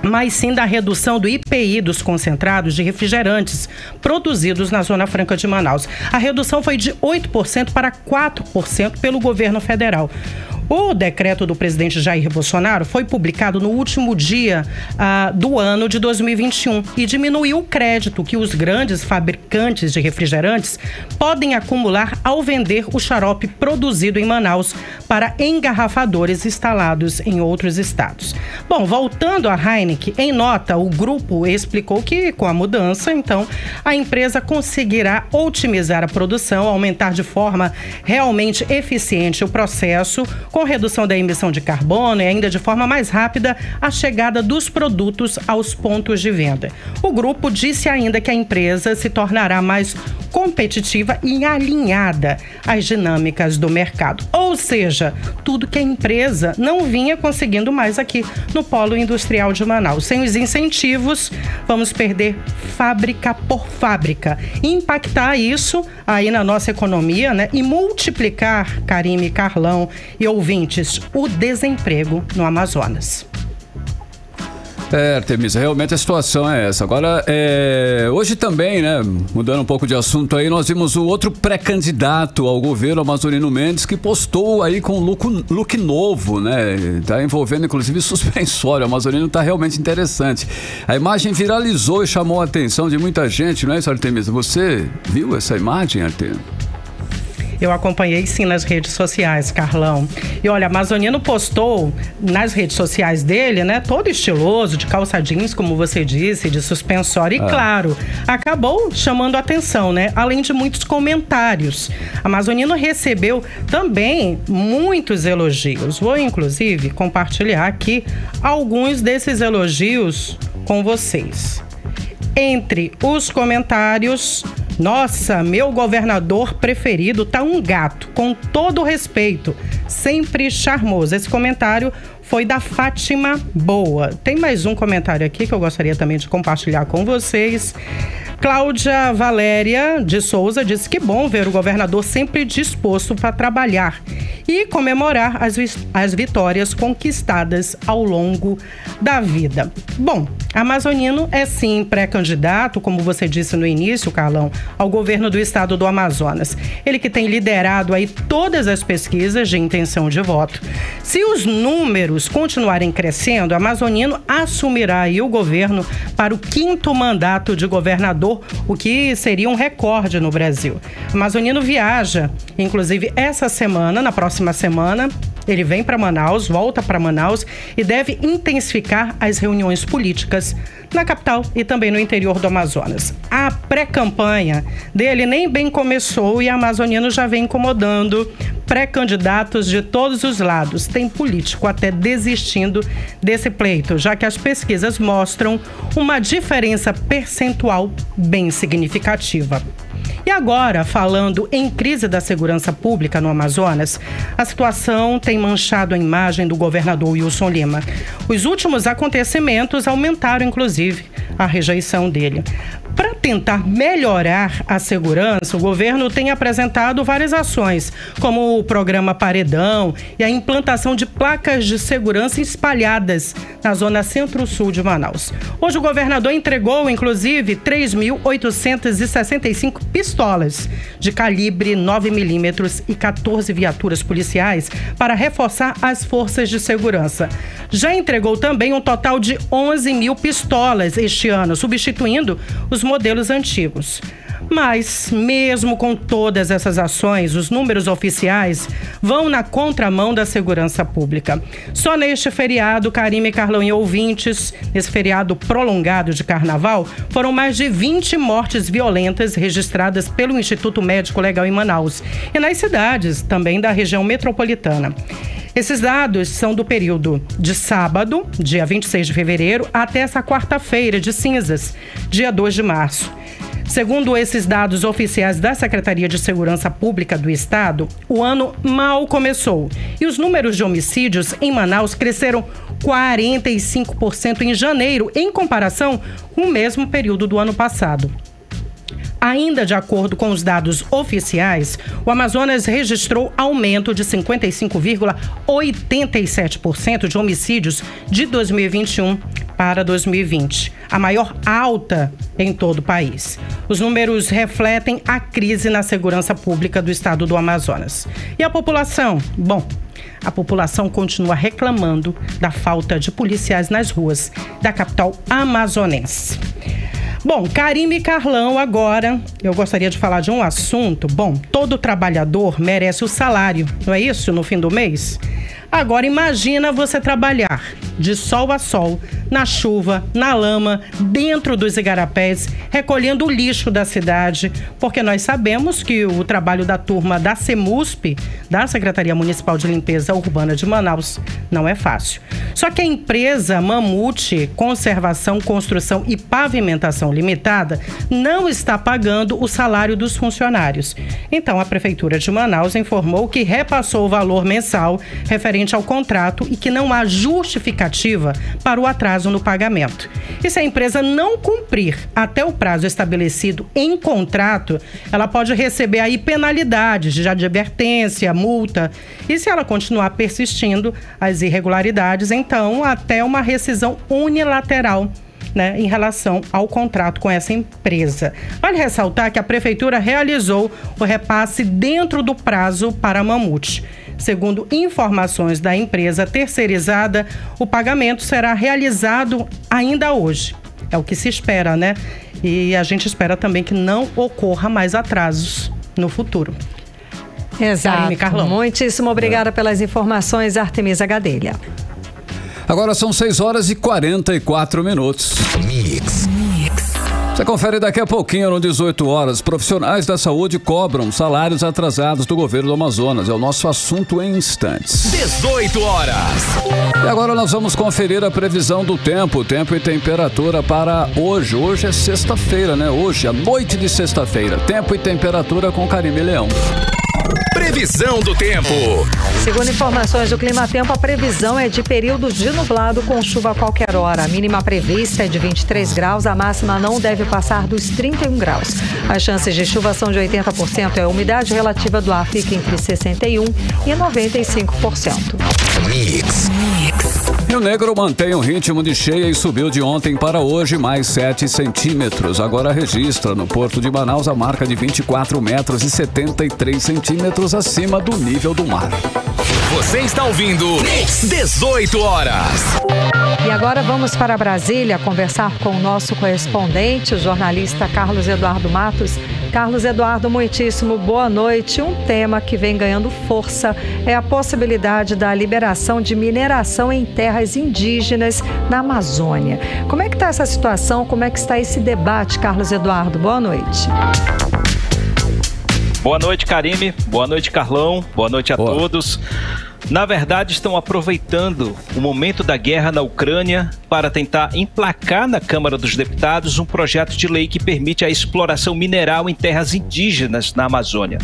mas sim da redução do IPI dos concentrados de refrigerantes produzidos na Zona Franca de Manaus. A redução foi de 8% para 4% pelo governo federal. O decreto do presidente Jair Bolsonaro foi publicado no último dia do ano de 2021 e diminuiu o crédito que os grandes fabricantes de refrigerantes podem acumular ao vender o xarope produzido em Manaus para engarrafadores instalados em outros estados. Bom, voltando à Heineken, em nota, o grupo explicou que, com a mudança, então, a empresa conseguirá otimizar a produção, aumentar de forma realmente eficiente o processo, com redução da emissão de carbono e ainda de forma mais rápida a chegada dos produtos aos pontos de venda. O grupo disse ainda que a empresa se tornará mais competitiva e alinhada às dinâmicas do mercado. Ou seja, tudo que a empresa não vinha conseguindo mais aqui no polo industrial de Manaus. Sem os incentivos, vamos perder fábrica por fábrica. Impactar isso aí na nossa economia, né? E multiplicar, Karime, Carlão e ouvintes, o desemprego no Amazonas. Artemisa, realmente a situação é essa. Agora, hoje também, né, mudando um pouco de assunto aí, nós vimos o outro pré-candidato ao governo, Amazonino Mendes, que postou aí com look novo, né, tá envolvendo inclusive suspensório. O Amazonino tá realmente interessante. A imagem viralizou e chamou a atenção de muita gente, não é isso, Artemisa? Você viu essa imagem, Artemisa? Eu acompanhei sim nas redes sociais, Carlão. E olha, Amazonino postou nas redes sociais dele, né, todo estiloso, de calça jeans, como você disse, de suspensório. E claro, acabou chamando a atenção, né? Além de muitos comentários. Amazonino recebeu também muitos elogios. Vou, inclusive, compartilhar aqui alguns desses elogios com vocês. Entre os comentários, nossa, meu governador preferido tá um gato, com todo respeito, sempre charmoso. Esse comentário foi da Fátima Boa. Tem mais um comentário aqui que eu gostaria também de compartilhar com vocês. Cláudia Valéria de Souza disse que bom ver o governador sempre disposto para trabalhar e comemorar as vitórias conquistadas ao longo da vida. Bom, Amazonino é sim pré-candidato, como você disse no início, Carlão, ao governo do estado do Amazonas. Ele que tem liderado aí todas as pesquisas de intenção de voto. Se os números continuarem crescendo, Amazonino assumirá aí o governo para o 5º mandato de governador, o que seria um recorde no Brasil. Amazonino viaja, inclusive essa semana, na próxima semana, ele vem para Manaus, volta para Manaus e deve intensificar as reuniões políticas na capital e também no interior do Amazonas. A pré-campanha dele nem bem começou e a Amazonino já vem incomodando pré-candidatos de todos os lados. Tem político até desistindo desse pleito, já que as pesquisas mostram uma diferença percentual bem significativa. E agora, falando em crise da segurança pública no Amazonas, a situação tem manchado a imagem do governador Wilson Lima. Os últimos acontecimentos aumentaram, inclusive, a rejeição dele. Para tentar melhorar a segurança, o governo tem apresentado várias ações, como o programa Paredão e a implantação de placas de segurança espalhadas na zona centro-sul de Manaus. Hoje o governador entregou, inclusive, 3.865 pistolas de calibre 9mm e 14 viaturas policiais para reforçar as forças de segurança. Já entregou também um total de 11 mil pistolas este ano, substituindo os modelos antigos. Mas, mesmo com todas essas ações, os números oficiais vão na contramão da segurança pública. Só neste feriado, Karime, Carlão e ouvintes, nesse feriado prolongado de carnaval, foram mais de 20 mortes violentas registradas pelo Instituto Médico Legal em Manaus e nas cidades também da região metropolitana. Esses dados são do período de sábado, dia 26 de fevereiro, até essa quarta-feira de cinzas, dia 2 de março. Segundo esses dados oficiais da Secretaria de Segurança Pública do Estado, o ano mal começou e os números de homicídios em Manaus cresceram 45% em janeiro, em comparação com o mesmo período do ano passado. Ainda de acordo com os dados oficiais, o Amazonas registrou aumento de 55,87% de homicídios de 2021 para 2020, a maior alta em todo o país. Os números refletem a crise na segurança pública do estado do Amazonas. E a população? Bom, a população continua reclamando da falta de policiais nas ruas da capital amazonense. Bom, Karime e Carlão, agora eu gostaria de falar de um assunto. Bom, todo trabalhador merece o salário, não é isso? No fim do mês? Agora imagina você trabalhar de sol a sol, na chuva, na lama, dentro dos igarapés, recolhendo o lixo da cidade, porque nós sabemos que o trabalho da turma da CEMUSP, da Secretaria Municipal de Limpeza Urbana de Manaus, não é fácil. Só que a empresa Mamute Conservação, Construção e Pavimentação Limitada não está pagando o salário dos funcionários. Então, a Prefeitura de Manaus informou que repassou o valor mensal referente ao contrato e que não há justificativa para o atraso no pagamento. E se a empresa não cumprir até o prazo estabelecido em contrato, ela pode receber aí penalidades de advertência, multa. E se ela continuar persistindo as irregularidades, então até uma rescisão unilateral, né, em relação ao contrato com essa empresa. Vale ressaltar que a Prefeitura realizou o repasse dentro do prazo para a Mamute. Segundo informações da empresa terceirizada, o pagamento será realizado ainda hoje. É o que se espera, né? E a gente espera também que não ocorra mais atrasos no futuro. Exato. Carlão. Muitíssimo obrigada pelas informações, Artemisa Gadelha. Agora são 6h44. Você confere daqui a pouquinho, no 18 horas. Profissionais da saúde cobram salários atrasados do governo do Amazonas. É o nosso assunto em instantes. 18 horas. E agora nós vamos conferir a previsão do tempo e temperatura para hoje. Hoje é sexta-feira, né? Hoje, à noite de sexta-feira. Tempo e temperatura com Karime Leão. Previsão do tempo. Segundo informações do Climatempo, a previsão é de períodos de nublado com chuva a qualquer hora. A mínima prevista é de 23 graus, a máxima não deve passar dos 31 graus. As chances de chuva são de 80% e a umidade relativa do ar fica entre 61% e 95%. Rio Negro mantém o ritmo de cheia e subiu de ontem para hoje mais 7 centímetros. Agora registra no Porto de Manaus a marca de 24 metros e 73 centímetros acima do nível do mar. Você está ouvindo 18 horas. E agora vamos para Brasília conversar com o nosso correspondente, o jornalista Carlos Eduardo Matos. Carlos Eduardo, muitíssimo boa noite. Um tema que vem ganhando força é a possibilidade da liberação de mineração em terras indígenas na Amazônia. Como é que está essa situação? Como é que está esse debate, Carlos Eduardo? Boa noite. Boa noite, Karime. Boa noite, Carlão. Boa noite a todos. Na verdade, estão aproveitando o momento da guerra na Ucrânia para tentar emplacar na Câmara dos Deputados um projeto de lei que permite a exploração mineral em terras indígenas na Amazônia.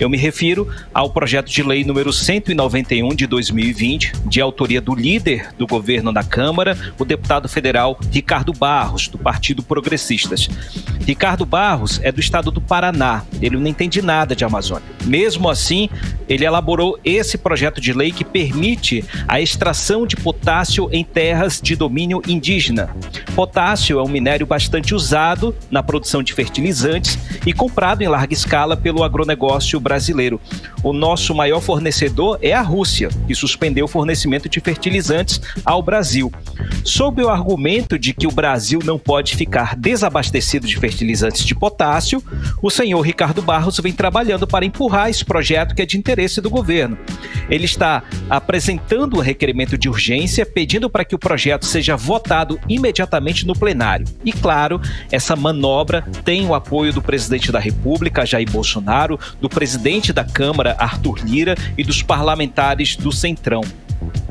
Eu me refiro ao projeto de lei número 191 de 2020, de autoria do líder do governo na Câmara, o deputado federal Ricardo Barros, do Partido Progressistas. Ricardo Barros é do estado do Paraná, ele não entende nada de Amazônia. Mesmo assim, ele elaborou esse projeto de lei que permite a extração de potássio em terras de domínio indígena. Potássio é um minério bastante usado na produção de fertilizantes e comprado em larga escala pelo agronegócio brasileiro. O nosso maior fornecedor é a Rússia, que suspendeu o fornecimento de fertilizantes ao Brasil. Sob o argumento de que o Brasil não pode ficar desabastecido de fertilizantes de potássio, o senhor Ricardo Barros vem trabalhando para empurrar esse projeto que é de interesse do governo. Ele está apresentando um requerimento de urgência, pedindo para que o projeto seja votado imediatamente no plenário. E claro, essa manobra tem o apoio do presidente da República, Jair Bolsonaro, do presidente da Câmara, Arthur Lira, e dos parlamentares do Centrão.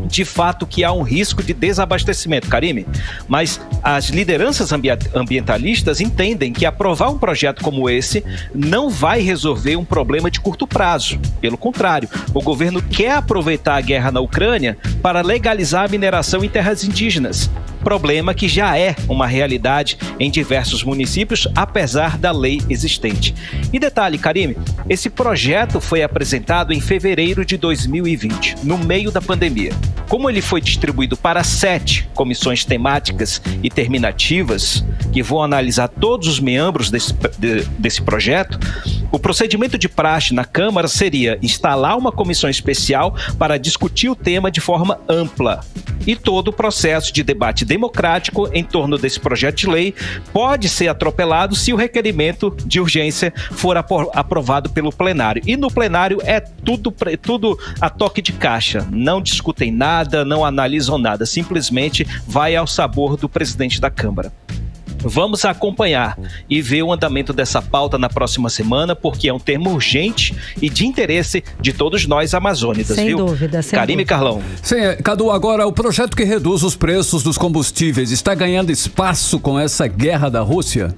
De fato que há um risco de desabastecimento, Karime, mas as lideranças ambientalistas entendem que aprovar um projeto como esse não vai resolver um problema de curto prazo. Pelo contrário, o governo quer aproveitar a guerra na Ucrânia para legalizar a mineração em terras indígenas. Problema que já é uma realidade em diversos municípios, apesar da lei existente. E detalhe, Karime, esse projeto foi apresentado em fevereiro de 2020, no meio da pandemia. Como ele foi distribuído para 7 comissões temáticas e terminativas, que vão analisar todos os membros desse projeto, o procedimento de praxe na Câmara seria instalar uma comissão especial para discutir o tema de forma ampla. E todo o processo de debate democrático em torno desse projeto de lei pode ser atropelado se o requerimento de urgência for aprovado pelo plenário. E no plenário é tudo a toque de caixa. Não discutem nada, não analisam nada. Simplesmente vai ao sabor do presidente da Câmara. Vamos acompanhar e ver o andamento dessa pauta na próxima semana, porque é um tema urgente e de interesse de todos nós amazônidas, sem viu? Dúvida, sem Karime e Carlão. Sim, Cadu, agora o projeto que reduz os preços dos combustíveis está ganhando espaço com essa guerra da Rússia?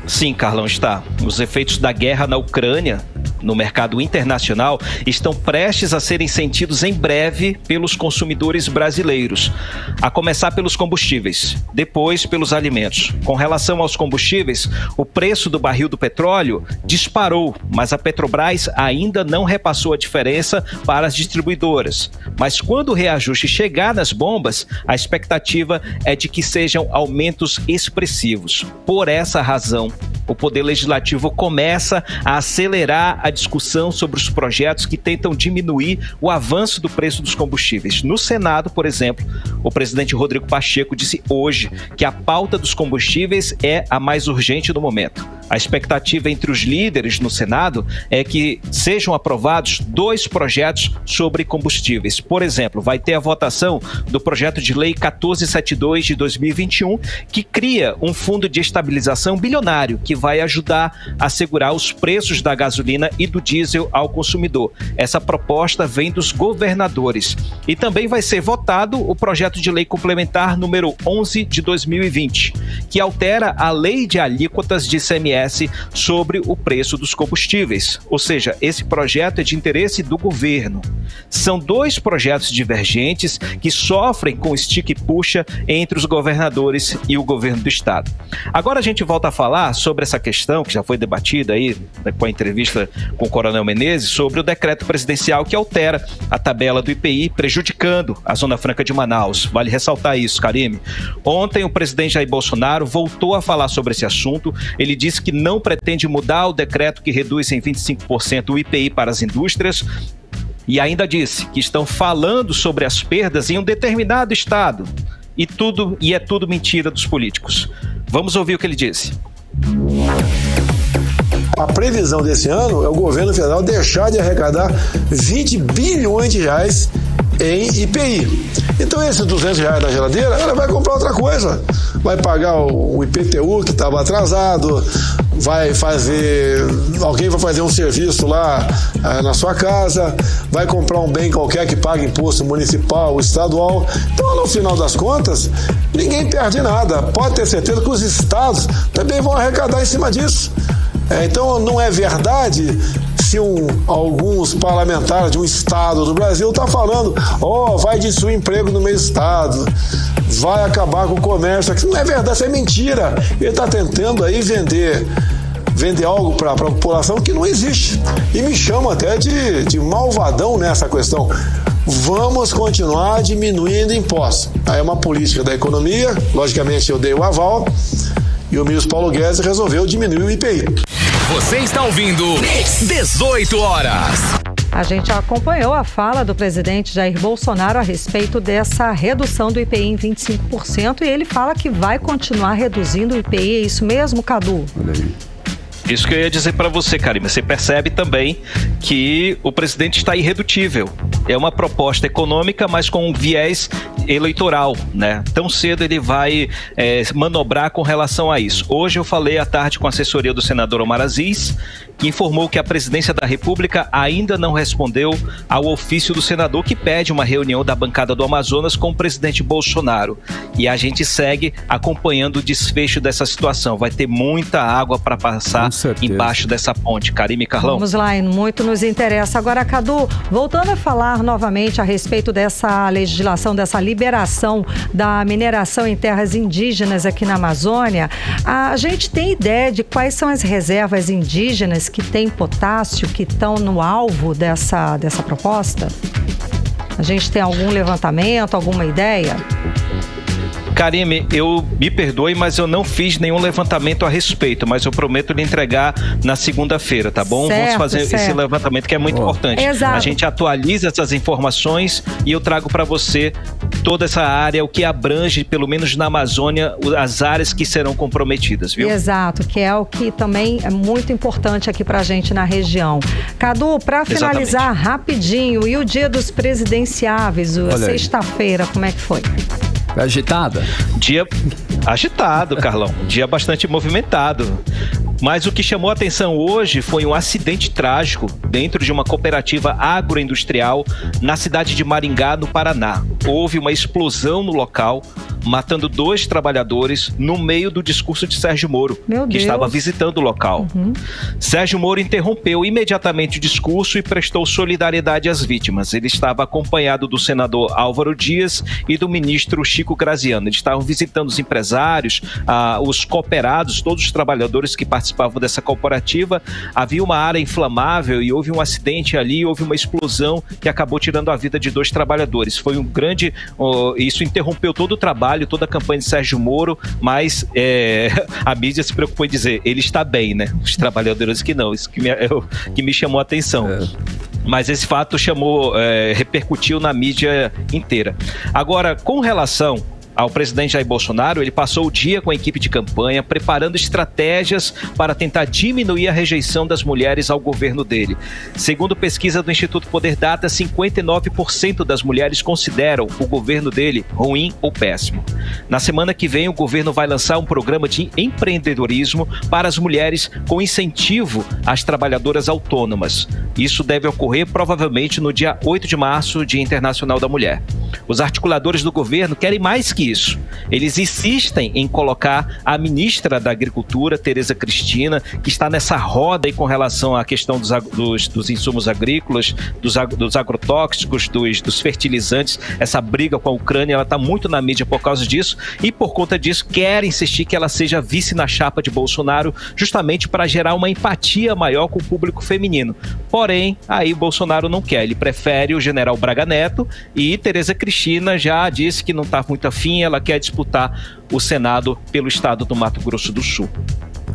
Sim, Carlão, está. Os efeitos da guerra na Ucrânia no mercado internacional estão prestes a serem sentidos em breve pelos consumidores brasileiros, a começar pelos combustíveis, depois pelos alimentos. Com relação aos combustíveis, o preço do barril do petróleo disparou, mas a Petrobras ainda não repassou a diferença para as distribuidoras. Mas quando o reajuste chegar nas bombas, a expectativa é de que sejam aumentos expressivos. Por essa razão, o Poder Legislativo começa a acelerar a discussão sobre os projetos que tentam diminuir o avanço do preço dos combustíveis. No Senado, por exemplo, o presidente Rodrigo Pacheco disse hoje que a pauta dos combustíveis é a mais urgente no momento. A expectativa entre os líderes no Senado é que sejam aprovados 2 projetos sobre combustíveis. Por exemplo, vai ter a votação do projeto de lei 1472 de 2021, que cria um fundo de estabilização bilionário que vai ajudar a segurar os preços da gasolina e do diesel ao consumidor. Essa proposta vem dos governadores. E também vai ser votado o projeto de lei complementar número 11 de 2020, que altera a lei de alíquotas de ICMS sobre o preço dos combustíveis. Ou seja, esse projeto é de interesse do governo. São 2 projetos divergentes que sofrem com estica e puxa entre os governadores e o governo do estado. Agora a gente volta a falar sobre essa questão que já foi debatida aí com a entrevista com o Coronel Menezes sobre o decreto presidencial que altera a tabela do IPI, prejudicando a Zona Franca de Manaus. Vale ressaltar isso, Karime. Ontem o presidente Jair Bolsonaro voltou a falar sobre esse assunto. Ele disse que não pretende mudar o decreto que reduz em 25% o IPI para as indústrias e ainda disse que estão falando sobre as perdas em um determinado estado e é tudo mentira dos políticos. Vamos ouvir o que ele disse. A previsão desse ano é o governo federal deixar de arrecadar 20 bilhões de reais em IPI. Então esses 200 reais na geladeira, ela vai comprar outra coisa. Vai pagar o IPTU que estava atrasado, alguém vai fazer um serviço lá na sua casa, vai comprar um bem qualquer que pague imposto municipal, estadual. Então, no final das contas, ninguém perde nada. Pode ter certeza que os estados também vão arrecadar em cima disso. Então, não é verdade se alguns parlamentares de um estado do Brasil estão falando vai destruir emprego no meio do estado, vai acabar com o comércio. Isso não é verdade, isso é mentira. Ele está tentando aí vender algo para a população que não existe. E me chama até de malvadão nessa questão. Vamos continuar diminuindo impostos. Aí é uma política da economia, logicamente eu dei o aval, e o ministro Paulo Guedes resolveu diminuir o IPI. Você está ouvindo 18 horas. A gente acompanhou a fala do presidente Jair Bolsonaro a respeito dessa redução do IPI em 25% e ele fala que vai continuar reduzindo o IPI. É isso mesmo, Cadu? Olha aí. Isso que eu ia dizer para você, Karime. Você percebe também que o presidente está irredutível. É uma proposta econômica, mas com um viés eleitoral, né? Tão cedo ele vai manobrar com relação a isso. Hoje eu falei à tarde com a assessoria do senador Omar Aziz, que informou que a presidência da República ainda não respondeu ao ofício do senador que pede uma reunião da bancada do Amazonas com o presidente Bolsonaro. E a gente segue acompanhando o desfecho dessa situação. Vai ter muita água para passar embaixo dessa ponte. Karime e Carlão. Vamos lá, muito nos interessa. Agora, Cadu, voltando a falar novamente a respeito dessa legislação, dessa liberação da mineração em terras indígenas aqui na Amazônia, a gente tem ideia de quais são as reservas indígenas que têm potássio, que estão no alvo dessa proposta? A gente tem algum levantamento, alguma ideia? Karime, me perdoe, mas eu não fiz nenhum levantamento a respeito, mas eu prometo lhe entregar na segunda-feira, tá bom? Vamos fazer esse levantamento que é muito importante. Exato. A gente atualiza essas informações e eu trago para você toda essa área, o que abrange, pelo menos na Amazônia, as áreas que serão comprometidas, viu? Exato, que é o que também é muito importante aqui pra gente na região. Cadu, para finalizar rapidinho, e o dia dos presidenciáveis, sexta-feira, como é que foi? Agitada? Dia agitado, Carlão. Dia bastante movimentado. Mas o que chamou a atenção hoje foi um acidente trágico dentro de uma cooperativa agroindustrial na cidade de Maringá, no Paraná. Houve uma explosão no local, matando 2 trabalhadores no meio do discurso de Sérgio Moro, que estava visitando o local. Sérgio Moro interrompeu imediatamente o discurso e prestou solidariedade às vítimas. Ele estava acompanhado do senador Álvaro Dias e do ministro Chico Graziano. Eles estavam visitando os empresários, os cooperados, todos os trabalhadores que participavam dessa cooperativa. Havia uma área inflamável e houve um acidente ali, houve uma explosão que acabou tirando a vida de 2 trabalhadores. Foi um grande... isso interrompeu todo o trabalho, toda a campanha de Sérgio Moro, mas a mídia se preocupou em dizer, ele está bem, né? Os trabalhadores que não, isso que me chamou a atenção. Mas esse fato repercutiu na mídia inteira. Agora, com relação ao presidente Jair Bolsonaro, ele passou o dia com a equipe de campanha, preparando estratégias para tentar diminuir a rejeição das mulheres ao governo dele. Segundo pesquisa do Instituto Poder Data, 59% das mulheres consideram o governo dele ruim ou péssimo. Na semana que vem, o governo vai lançar um programa de empreendedorismo para as mulheres com incentivo às trabalhadoras autônomas. Isso deve ocorrer provavelmente no dia 8 de março, Dia Internacional da Mulher. Os articuladores do governo querem mais que isso. Eles insistem em colocar a ministra da Agricultura, Tereza Cristina, que está nessa roda aí com relação à questão dos insumos agrícolas, dos agrotóxicos, dos fertilizantes. Essa briga com a Ucrânia, ela está muito na mídia por causa disso, e por conta disso querem insistir que ela seja vice na chapa de Bolsonaro, justamente para gerar uma empatia maior com o público feminino. Porém, aí o Bolsonaro não quer, ele prefere o general Braga Neto, e Tereza Cristina já disse que não está muito afim, ela quer disputar o Senado pelo estado do Mato Grosso do Sul.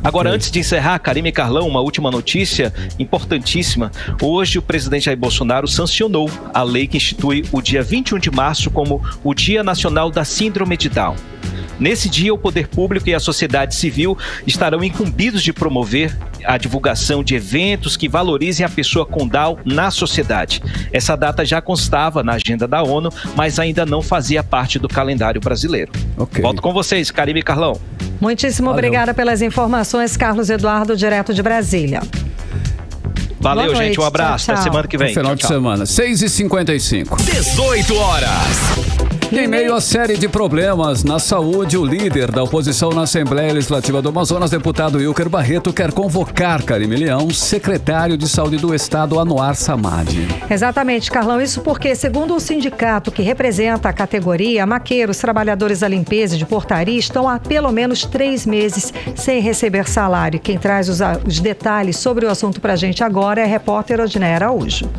Agora, antes de encerrar, Karime e Carlão, uma última notícia importantíssima. Hoje, o presidente Jair Bolsonaro sancionou a lei que institui o dia 21 de março como o Dia Nacional da Síndrome de Down. Nesse dia, o poder público e a sociedade civil estarão incumbidos de promover a divulgação de eventos que valorizem a pessoa com Down na sociedade. Essa data já constava na agenda da ONU, mas ainda não fazia parte do calendário brasileiro. Volto com vocês, Karime e Carlão. Muitíssimo obrigada pelas informações, Carlos Eduardo, direto de Brasília. Valeu, gente. Um abraço. Até semana que vem. Final de semana. 6h55. 18 horas. Em meio à série de problemas na saúde, o líder da oposição na Assembleia Legislativa do Amazonas, deputado Wilker Barreto, quer convocar Karime Leão, secretário de Saúde do Estado, Anuar Samad. Exatamente, Carlão. Isso porque, segundo o sindicato que representa a categoria, maqueiros, trabalhadores da limpeza e de portaria estão há pelo menos 3 meses sem receber salário. Quem traz os detalhes sobre o assunto pra gente agora é a repórter Odinea Araújo.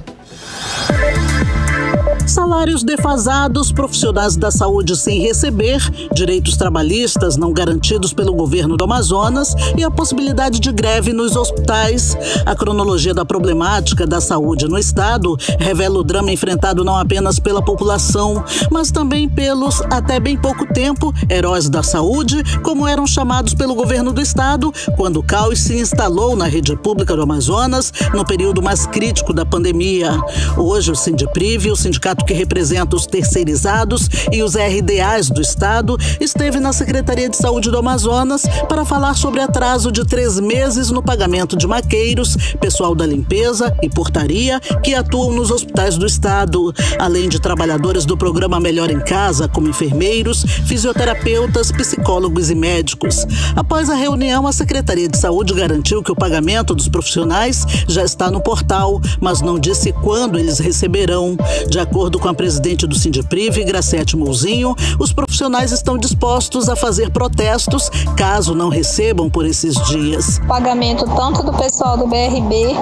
Salários defasados, profissionais da saúde sem receber, direitos trabalhistas não garantidos pelo governo do Amazonas e a possibilidade de greve nos hospitais. A cronologia da problemática da saúde no estado revela o drama enfrentado não apenas pela população, mas também pelos, até bem pouco tempo, heróis da saúde, como eram chamados pelo governo do estado, quando o caos se instalou na rede pública do Amazonas no período mais crítico da pandemia. Hoje, o Sindipriv, o sindicato que representa os terceirizados e os RDAs do estado, esteve na Secretaria de Saúde do Amazonas para falar sobre atraso de 3 meses no pagamento de maqueiros, pessoal da limpeza e portaria que atuam nos hospitais do estado, além de trabalhadores do programa Melhor em Casa, como enfermeiros, fisioterapeutas, psicólogos e médicos. Após a reunião, a Secretaria de Saúde garantiu que o pagamento dos profissionais já está no portal, mas não disse quando eles receberão. De acordo com a presidente do Sindipriv, Graciete Mouzinho, os profissionais estão dispostos a fazer protestos caso não recebam por esses dias. Pagamento tanto do pessoal do BRB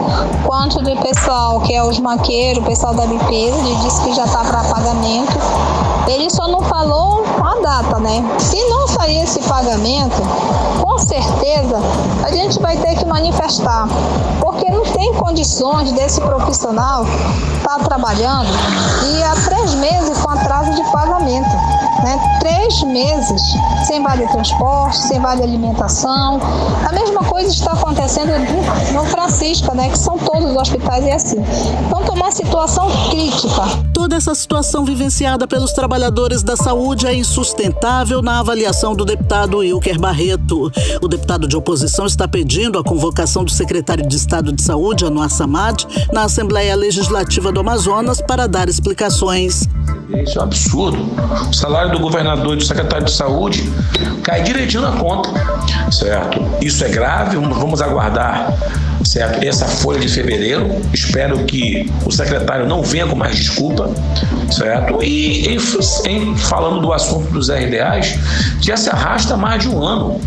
quanto do pessoal que é os maqueiros, o pessoal da limpeza, ele disse que já está para pagamento. Ele só não falou a data, né? Se não sair esse pagamento, com certeza a gente vai ter que manifestar, porque não tem condições desse profissional estar trabalhando e há 3 meses com atraso de pagamento, né? 3 meses sem vale transporte, sem vale alimentação. A mesma coisa está acontecendo no Francisca, né? Que são todos os hospitais e assim. Então, está uma situação crítica. Toda essa situação vivenciada pelos trabalhadores da saúde é insustentável na avaliação do deputado Wilker Barreto. O deputado de oposição está pedindo a convocação do secretário de Estado de Saúde, Anuar Samad, na Assembleia Legislativa do Amazonas para dar explicações. Isso é um absurdo. O salário do governador e do secretário de saúde cai direitinho na conta, certo? Isso é grave, vamos aguardar, certo? Essa folha de fevereiro, espero que o secretário não venha com mais desculpa, certo? E falando do assunto dos RDAs, já se arrasta há mais de 1 ano.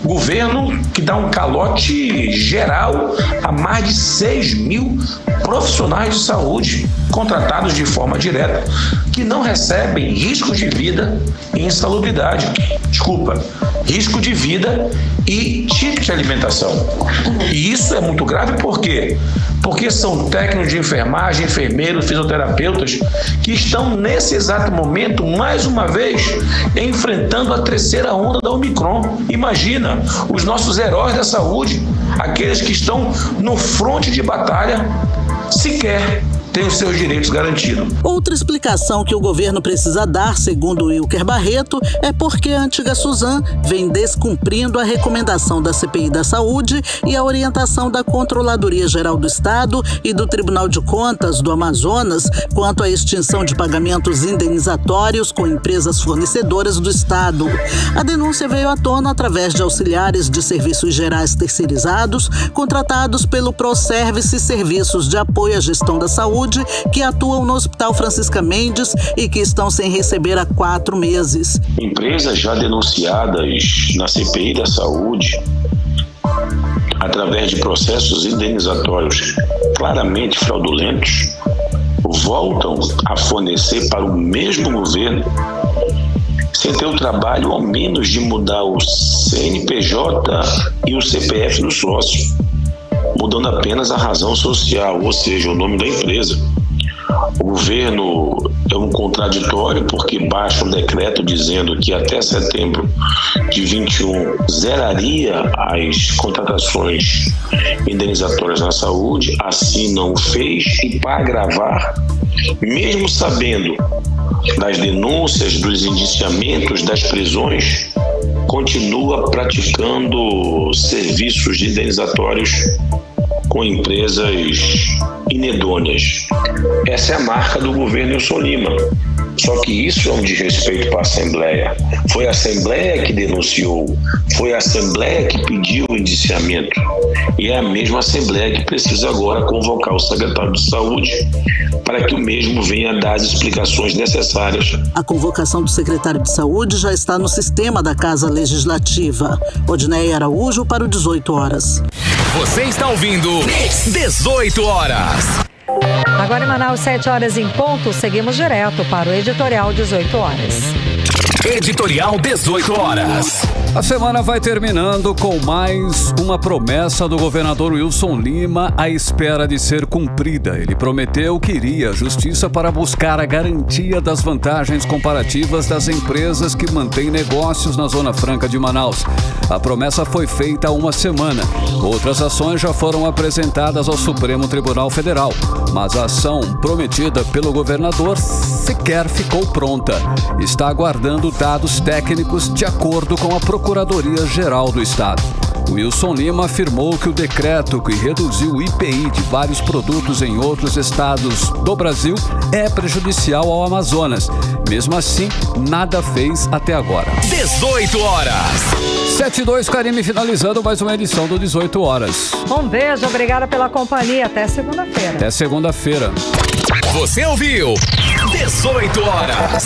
Governo que dá um calote geral a mais de 6 mil profissionais de saúde contratados de forma direta que não recebem risco de vida e insalubridade. Risco de vida e ticket de alimentação. E isso é muito grave por quê? porque são técnicos de enfermagem, enfermeiros, fisioterapeutas que estão nesse exato momento, mais uma vez, enfrentando a terceira onda da Omicron. Imagina, os nossos heróis da saúde, aqueles que estão no fronte de batalha, sequer tem os seus direitos garantidos. Outra explicação que o governo precisa dar, segundo Wilker Barreto, é porque a antiga Suzam vem descumprindo a recomendação da CPI da Saúde e a orientação da Controladoria Geral do Estado e do Tribunal de Contas do Amazonas quanto à extinção de pagamentos indenizatórios com empresas fornecedoras do Estado. A denúncia veio à tona através de auxiliares de serviços gerais terceirizados contratados pelo ProService Serviços de Apoio à Gestão da Saúde, que atuam no Hospital Francisca Mendes e que estão sem receber há 4 meses. Empresas já denunciadas na CPI da Saúde, através de processos indenizatórios claramente fraudulentos, voltam a fornecer para o mesmo governo sem ter o trabalho ao menos de mudar o CNPJ e o CPF do sócio, mudando apenas a razão social, ou seja, o nome da empresa. O governo é um contraditório porque baixa um decreto dizendo que até setembro de 21 zeraria as contratações indenizatórias na saúde, assim não fez, e para agravar, mesmo sabendo das denúncias, dos indiciamentos, das prisões, continua praticando serviços indenizatórios com empresas inedôneas. Essa é a marca do governo Wilson Lima. Só que isso é um desrespeito para a Assembleia. Foi a Assembleia que denunciou, foi a Assembleia que pediu o indiciamento. E é a mesma Assembleia que precisa agora convocar o secretário de Saúde para que o mesmo venha dar as explicações necessárias. A convocação do secretário de Saúde já está no sistema da Casa Legislativa. Odneia Araújo para o 18 horas. Você está ouvindo 18 horas. Agora em Manaus, 7 horas em ponto, seguimos direto para o Editorial 18 horas. Editorial 18 horas. A semana vai terminando com mais uma promessa do governador Wilson Lima à espera de ser cumprida. Ele prometeu que iria à justiça para buscar a garantia das vantagens comparativas das empresas que mantêm negócios na Zona Franca de Manaus. A promessa foi feita há uma semana. Outras ações já foram apresentadas ao Supremo Tribunal Federal, mas a ação prometida pelo governador sequer ficou pronta. Está aguardando dados técnicos de acordo com a Procuradoria-Geral do Estado. Wilson Lima afirmou que o decreto que reduziu o IPI de vários produtos em outros estados do Brasil é prejudicial ao Amazonas. Mesmo assim, nada fez até agora. 18 horas. 7-2, Karime, finalizando mais uma edição do 18 horas. Um beijo, obrigada pela companhia. Até segunda-feira. Até segunda-feira. Você ouviu 18 horas.